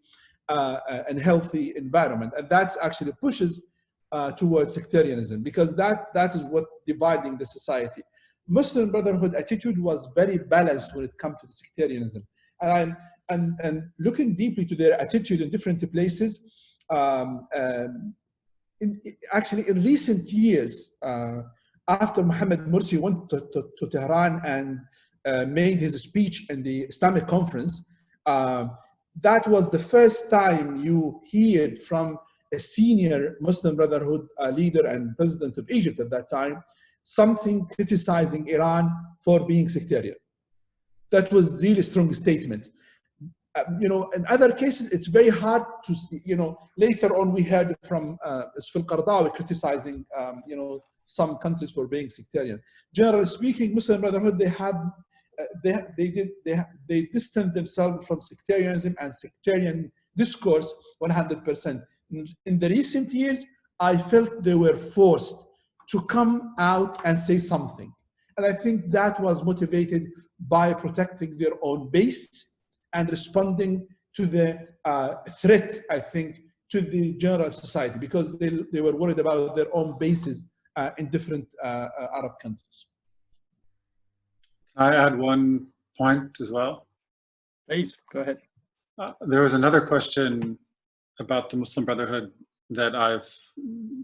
a healthy environment. And that's actually pushes towards sectarianism, because that is what dividing the society. Muslim Brotherhood attitude was very balanced when it comes to the sectarianism, and looking deeply to their attitude in different places. Actually, in recent years, after Mohammed Morsi went to Tehran and made his speech in the Islamic conference, that was the first time you heard from a senior Muslim Brotherhood leader and president of Egypt at that time, something criticizing Iran for being sectarian. That was really a strong statement. You know, in other cases, it's very hard to, you know, later on we heard from Yusuf al-Qaradawi criticizing, you know, some countries for being sectarian. Generally speaking, Muslim Brotherhood, they distanced themselves from sectarianism and sectarian discourse 100%. In the recent years, I felt they were forced to come out and say something. And I think that was motivated by protecting their own base and responding to the threat, I think, to the general society, because they were worried about their own bases in different Arab countries. Can I add one point as well? Please, go ahead. There was another question about the Muslim Brotherhood that I've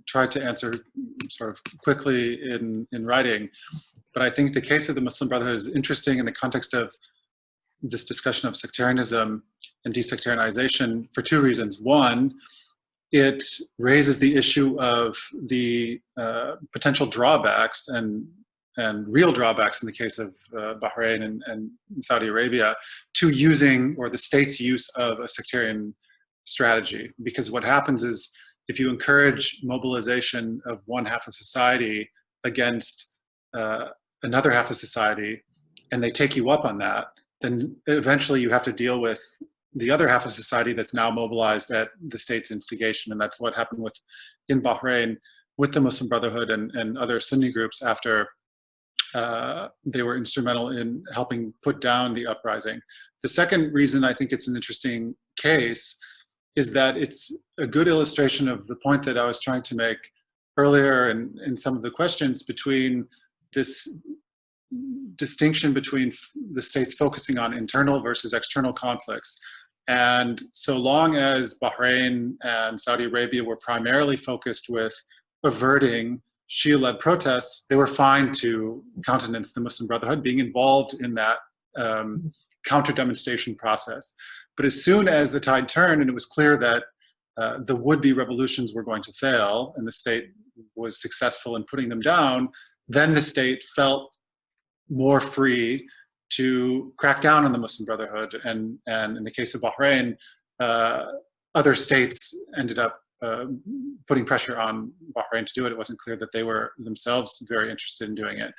tried to answer sort of quickly in writing, but I think the case of the Muslim Brotherhood is interesting in the context of this discussion of sectarianism and desectarianization for two reasons. One, it raises the issue of the potential drawbacks and real drawbacks in the case of Bahrain and Saudi Arabia to using, or the state's use of, a sectarian strategy. Because what happens is, if you encourage mobilization of one half of society against another half of society, and they take you up on that, then eventually you have to deal with the other half of society that's now mobilized at the state's instigation. And that's what happened in Bahrain with the Muslim Brotherhood and other Sunni groups after they were instrumental in helping put down the uprising. The second reason I think it's an interesting case is that it's a good illustration of the point that I was trying to make earlier in some of the questions, between this distinction between the states focusing on internal versus external conflicts. And so long as Bahrain and Saudi Arabia were primarily focused with averting Shia-led protests, they were fine to countenance the Muslim Brotherhood being involved in that counter-demonstration process. But as soon as the tide turned and it was clear that the would-be revolutions were going to fail and the state was successful in putting them down, then the state felt more free to crack down on the Muslim Brotherhood. And in the case of Bahrain, other states ended up putting pressure on Bahrain to do it. It wasn't clear that they were themselves very interested in doing it.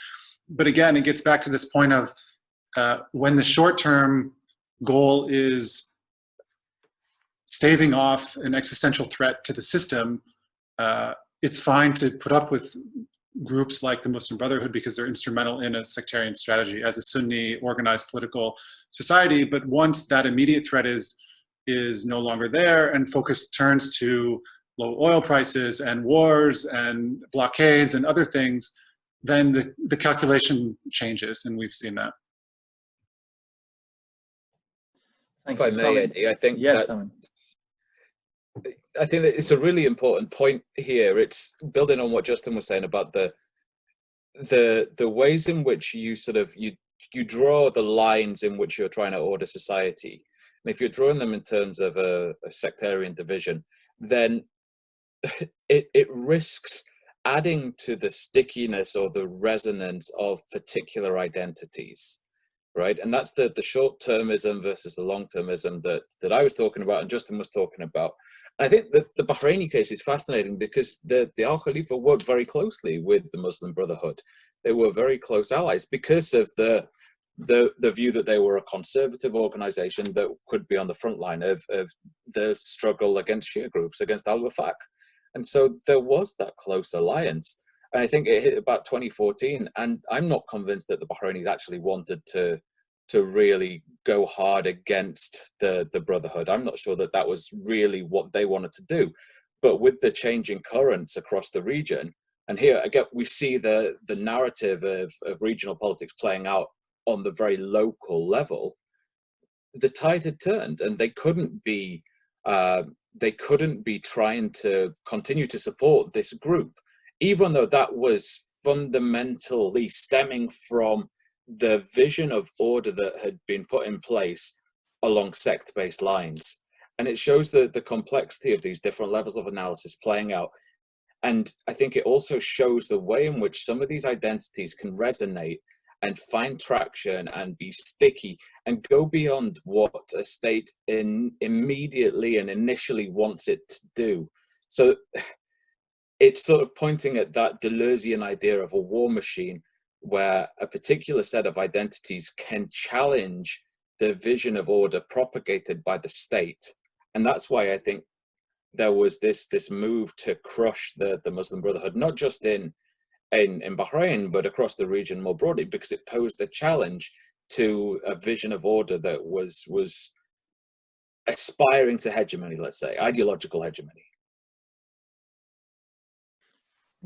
But again, it gets back to this point of when the short-term goal is staving off an existential threat to the system, it's fine to put up with groups like the Muslim Brotherhood because they're instrumental in a sectarian strategy as a Sunni organized political society. But once that immediate threat is no longer there and focus turns to low oil prices and wars and blockades and other things, then the calculation changes, and we've seen that. Thank If you, I may, Eddie, I think yes, I think that it's a really important point here. It's building on what Justin was saying about the ways in which you sort of you draw the lines in which you're trying to order society. And if you're drawing them in terms of a sectarian division, then it risks adding to the stickiness or the resonance of particular identities. Right, and that's the short-termism versus the long-termism that I was talking about and Justin was talking about. I think that the Bahraini case is fascinating because the Al Khalifa worked very closely with the Muslim Brotherhood. They were very close allies because of the view that they were a conservative organization that could be on the front line of the struggle against Shia groups, against al-Wafaq. And so there was that close alliance. And I think it hit about 2014, and I'm not convinced that the Bahrainis actually wanted to really go hard against the Brotherhood. I'm not sure that that was really what they wanted to do. But with the changing currents across the region, and here again we see the narrative of regional politics playing out on the very local level, the tide had turned, and they couldn't be trying to continue to support this group, even though that was fundamentally stemming from the vision of order that had been put in place along sect-based lines. And it shows the complexity of these different levels of analysis playing out. And I think it also shows the way in which some of these identities can resonate and find traction and be sticky and go beyond what a state immediately and initially wants it to do. So it's sort of pointing at that Deleuzian idea of a war machine, where a particular set of identities can challenge the vision of order propagated by the state. And that's why I think there was this move to crush the Muslim Brotherhood, not just in Bahrain, but across the region more broadly, because it posed a challenge to a vision of order that was aspiring to hegemony, let's say, ideological hegemony.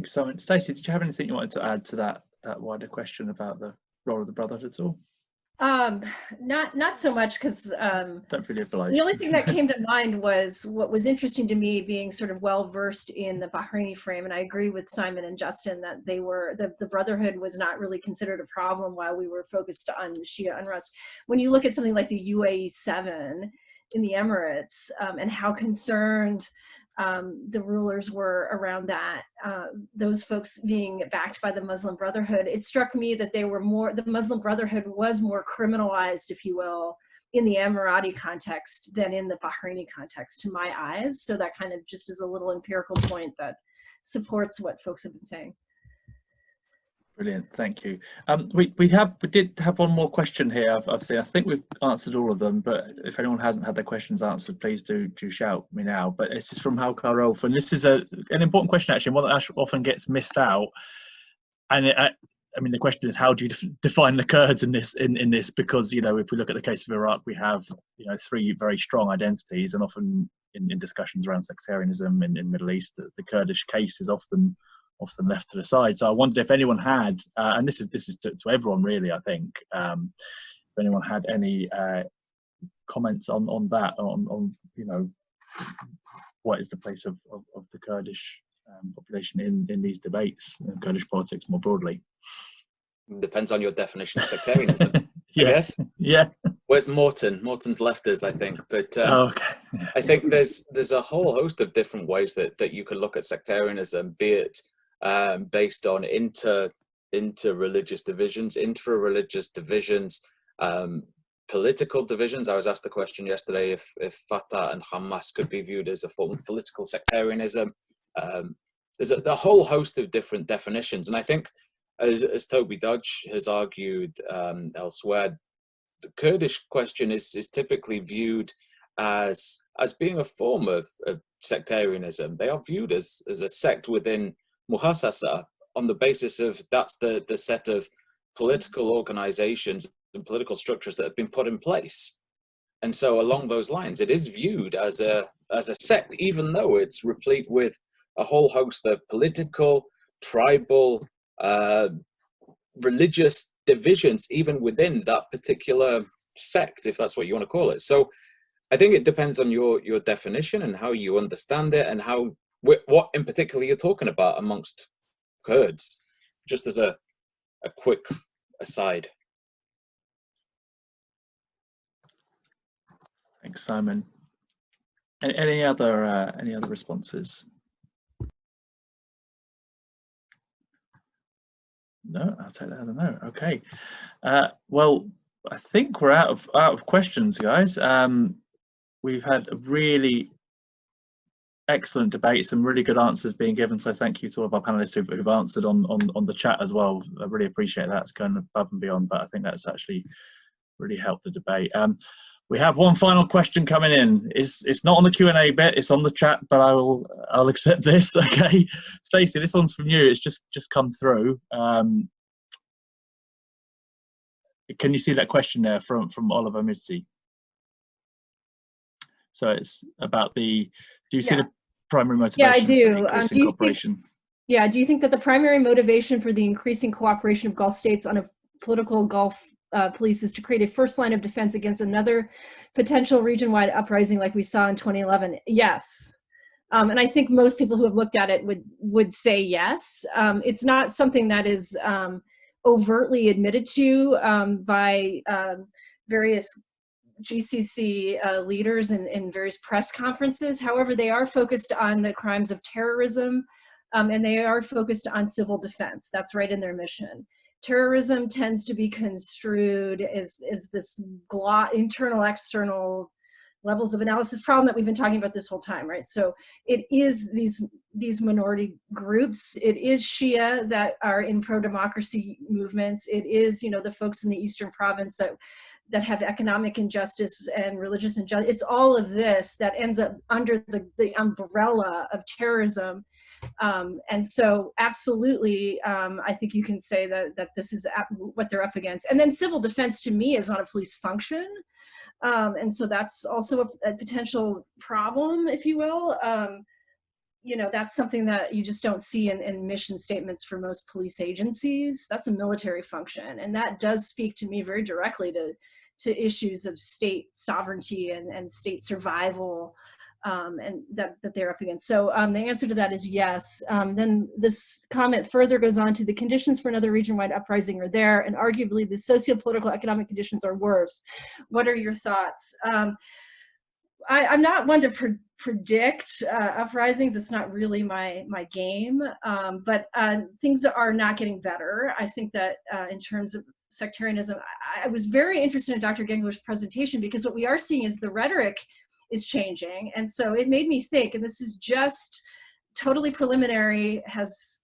So, Staci, did you have anything you wanted to add to that wider question about the role of the Brotherhood at all? Not so much, because Don't really oblige. the only thing that came to mind was what was interesting to me, being sort of well versed in the Bahraini frame, and I agree with Simon and Justin that they were the Brotherhood was not really considered a problem while we were focused on Shia unrest. When you look at something like the UAE 7 in the Emirates, and how concerned the rulers were around that, those folks being backed by the Muslim Brotherhood, it struck me that the Muslim Brotherhood was more criminalized, if you will, in the Emirati context than in the Bahraini context, to my eyes. So that kind of just is a little empirical point that supports what folks have been saying. Brilliant, thank you. We did have one more question here. I've seen. I think we've answered all of them, but if anyone hasn't had their questions answered, please do shout me now. But this is from Halkar Rolf, and this is an important question, actually, one that often gets missed out. And I mean, the question is, how do you define the Kurds in this? Because, you know, if we look at the case of Iraq, we have, you know, three very strong identities, and often in discussions around sectarianism in the Middle East, the Kurdish case is often left to the side. So I wondered if anyone had, and this is to everyone really, I think, if anyone had any comments on that, on you know, what is the place of the Kurdish population in these debates, Kurdish politics more broadly. Depends on your definition of sectarianism. Yeah. I guess. Yeah. Where's Morton? Morton's left us, I think. But Okay. I think there's a whole host of different ways that you could look at sectarianism, be it based on inter-religious divisions, intra-religious divisions, political divisions. I was asked the question yesterday if Fatah and Hamas could be viewed as a form of political sectarianism. There's a whole host of different definitions, and I think, as Toby Dodge has argued elsewhere, the Kurdish question is typically viewed as being a form of sectarianism. They are viewed as a sect within Muhassasa on the basis of that's the set of political organizations and political structures that have been put in place. And so along those lines, it is viewed as a sect, even though it's replete with a whole host of political, tribal, religious divisions, even within that particular sect, if that's what you want to call it. So I think it depends on your definition and how you understand it, and what in particular you're talking about amongst Kurds, just as a quick aside. Thanks, Simon. Any other responses? No, I'll take that as a no. Okay. Well, I think we're out of questions, guys. We've had a really excellent debate, some really good answers being given. So thank you to all of our panelists who've answered on the chat as well. I really appreciate that. It's going above and beyond, but I think that's actually really helped the debate. We have one final question coming in. It's not on the Q&A bit, it's on the chat, but I'll accept this. Okay, Staci, this one's from you. It's just come through. Can you see that question there from Oliver Mitzi? So it's about do you see the primary motivation? Yeah, I do. For increasing cooperation? Do you think that the primary motivation for the increasing cooperation of Gulf states on a political Gulf police is to create a first line of defense against another potential region-wide uprising like we saw in 2011? Yes. And I think most people who have looked at it would say yes. It's not something that is overtly admitted to by various GCC leaders in various press conferences. However, they are focused on the crimes of terrorism, and they are focused on civil defense. That's right in their mission. Terrorism tends to be construed as this internal, external levels of analysis problem that we've been talking about this whole time, right? So it is these minority groups. It is Shia that are in pro-democracy movements. It is, you know, the folks in the Eastern Province that have economic injustice and religious injustice. It's all of this that ends up under the umbrella of terrorism. And so absolutely, I think you can say that this is what they're up against. And then civil defense to me is not a police function. And so that's also a potential problem, if you will. You know, that's something that you just don't see in mission statements for most police agencies. That's a military function. And that does speak to me very directly to issues of state sovereignty and state survival, and that they're up against. So the answer to that is yes. Then this comment further goes on to the conditions for another region-wide uprising are there, and arguably the socio-political economic conditions are worse. What are your thoughts? I'm not one to predict uprisings. It's not really my game, but things are not getting better. I think that in terms of sectarianism, I was very interested in Dr. Gengler's presentation, because what we are seeing is the rhetoric is changing. And so it made me think, and this is just totally preliminary, has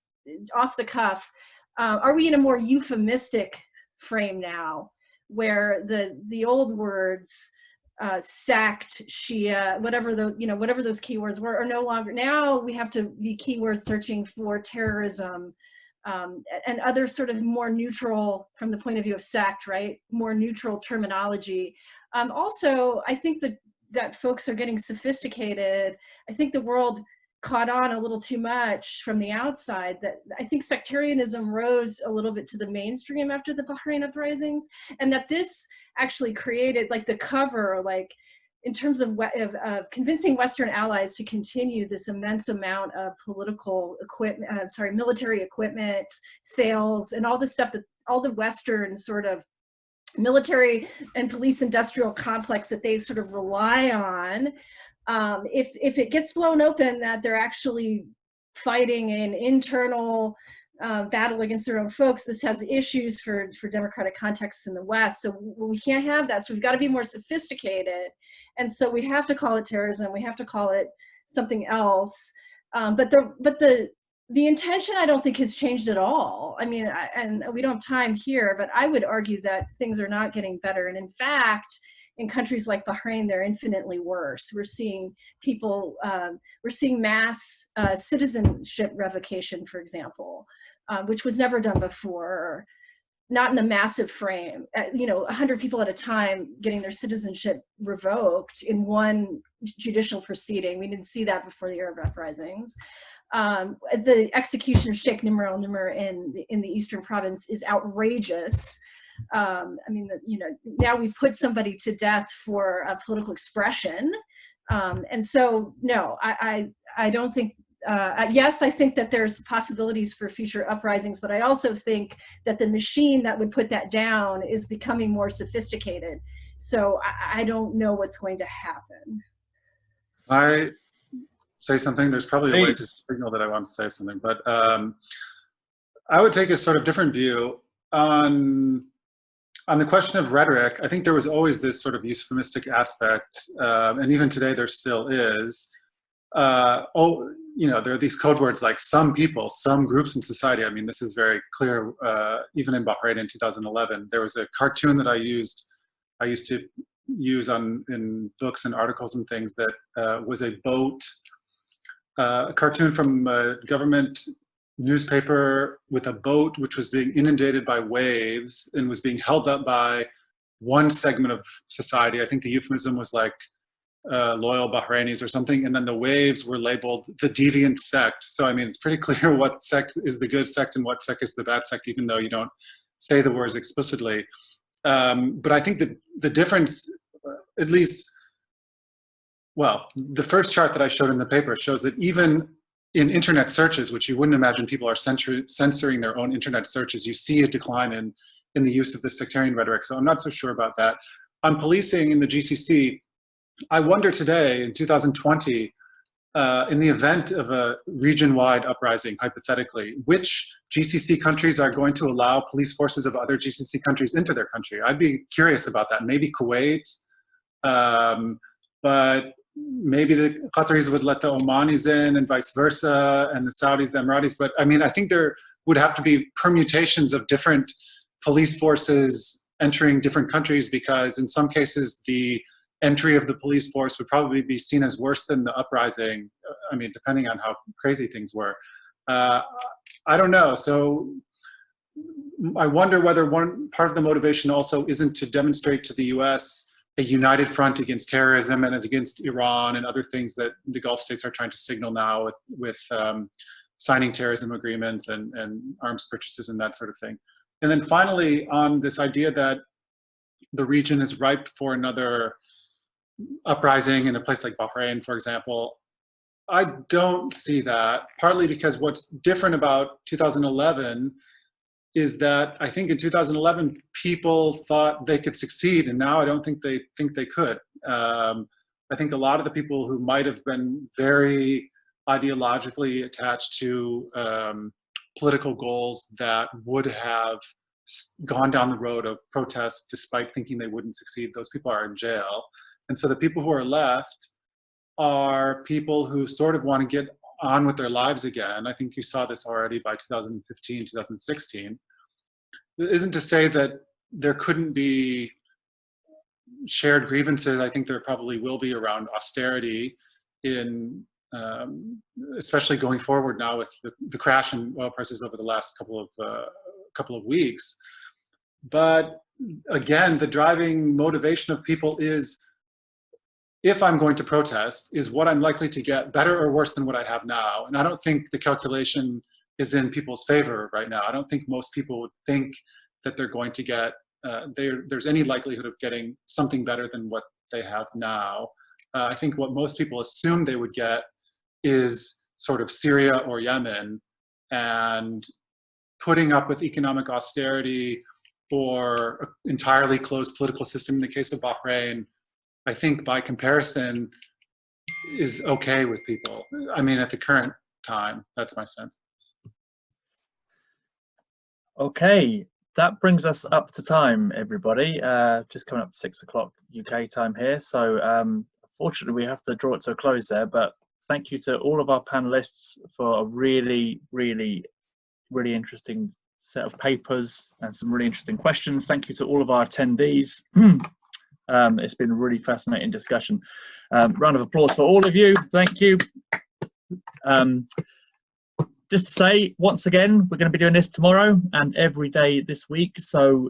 off the cuff, are we in a more euphemistic frame now, where the old words, sect, Shia, whatever those keywords were, are no longer. Now we have to be keyword searching for terrorism, and other sort of more neutral, from the point of view of sect, right? More neutral terminology. Also, I think that folks are getting sophisticated. I think the world caught on a little too much from the outside. That I think sectarianism rose a little bit to the mainstream after the Bahrain uprisings, and that this actually created, like, the cover, like, in terms of convincing Western allies to continue this immense amount of political equipment, military equipment, sales, and all the stuff that all the Western sort of military and police industrial complex that they sort of rely on. If it gets blown open that they're actually fighting an internal battle against their own folks, this has issues for democratic contexts in the West. So we can't have that. So we've got to be more sophisticated. And so we have to call it terrorism. We have to call it something else. But the intention, I don't think, has changed at all. I mean, and we don't have time here, but I would argue that things are not getting better. And in fact, in countries like Bahrain, they're infinitely worse. We're seeing people, we're seeing mass citizenship revocation, for example, which was never done before, not in a massive frame. 100 people at a time getting their citizenship revoked in one judicial proceeding. We didn't see that before the Arab uprisings. The execution of Sheikh Nimr al-Nimr in the Eastern Province is outrageous. I mean, now we've put somebody to death for political expression. And so, no, I don't think, yes, I think that there's possibilities for future uprisings, but I also think that the machine that would put that down is becoming more sophisticated. So I don't know what's going to happen. I say something. There's probably a way to signal that I want to say something, but I would take a sort of different view on the question of rhetoric. I think there was always this sort of euphemistic aspect, and even today there still is. There are these code words like some people, some groups in society. I mean, this is very clear, even in Bahrain in 2011. There was a cartoon that I used to use in books and articles and things that was a boat, a cartoon from a government newspaper with a boat which was being inundated by waves and was being held up by one segment of society. I think the euphemism was like loyal Bahrainis or something, and then the waves were labeled the deviant sect. So I mean, it's pretty clear what sect is the good sect and what sect is the bad sect, even though you don't say the words explicitly. But I think that the difference, at least well, the first chart that I showed in the paper shows that even in internet searches, which you wouldn't imagine people are censoring their own internet searches, you see a decline in the use of the sectarian rhetoric. So I'm not so sure about that. On policing in the GCC, I wonder today, in 2020, in the event of a region-wide uprising, hypothetically, which GCC countries are going to allow police forces of other GCC countries into their country? I'd be curious about that. Maybe Kuwait, but maybe the Qataris would let the Omanis in and vice versa, and the Saudis, the Emiratis. But I mean, I think there would have to be permutations of different police forces entering different countries, because in some cases, the entry of the police force would probably be seen as worse than the uprising. I mean, depending on how crazy things were. I don't know. So I wonder whether one part of the motivation also isn't to demonstrate to the US a united front against terrorism and against Iran and other things that the Gulf states are trying to signal now with signing terrorism agreements and arms purchases and that sort of thing. And then finally, on this idea that the region is ripe for another uprising in a place like Bahrain, for example, I don't see that, partly because what's different about 2011 is that I think in 2011, people thought they could succeed, and now I don't think they could. I think a lot of the people who might have been very ideologically attached to political goals that would have gone down the road of protest despite thinking they wouldn't succeed, those people are in jail. And so the people who are left are people who sort of want to get on with their lives again. I think you saw this already by 2015, 2016. It isn't to say that there couldn't be shared grievances. I think there probably will be around austerity in, especially going forward now with the crash in oil prices over the last couple of weeks. But again, the driving motivation of people is, if I'm going to protest, is what I'm likely to get better or worse than what I have now? And I don't think the calculation is in people's favor right now. I don't think most people would think that they're going to get, there's any likelihood of getting something better than what they have now. I think what most people assume they would get is sort of Syria or Yemen, and putting up with economic austerity or an entirely closed political system in the case of Bahrain, I think by comparison is okay with people. I mean, at the current time, that's my sense. Okay, that brings us up to time, everybody. Just coming up to 6 o'clock UK time here. So unfortunately, we have to draw it to a close there, but thank you to all of our panelists for a really, really, really interesting set of papers and some really interesting questions. Thank you to all of our attendees. It's been a really fascinating discussion. Round of applause for all of you. Thank you. Just to say, once again, we're going to be doing this tomorrow and every day this week. So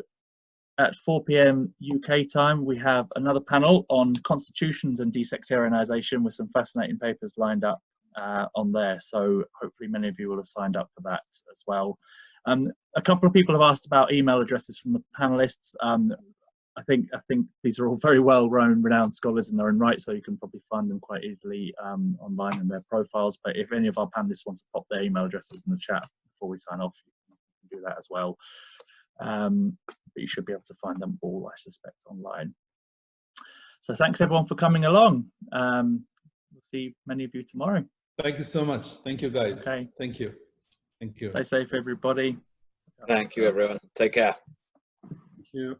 at 4 p.m. UK time, we have another panel on constitutions and desectarianisation with some fascinating papers lined up on there. So hopefully many of you will have signed up for that as well. A couple of people have asked about email addresses from the panelists. I think these are all very renowned scholars in their own right, so you can probably find them quite easily online in their profiles. But if any of our panelists want to pop their email addresses in the chat before we sign off, you can do that as well. But you should be able to find them all, I suspect, online. So thanks everyone for coming along. We'll see many of you tomorrow. Thank you so much. Thank you, guys. Okay. Thank you. Thank you. Stay safe, everybody. Thank you, everyone. Take care. Thank you.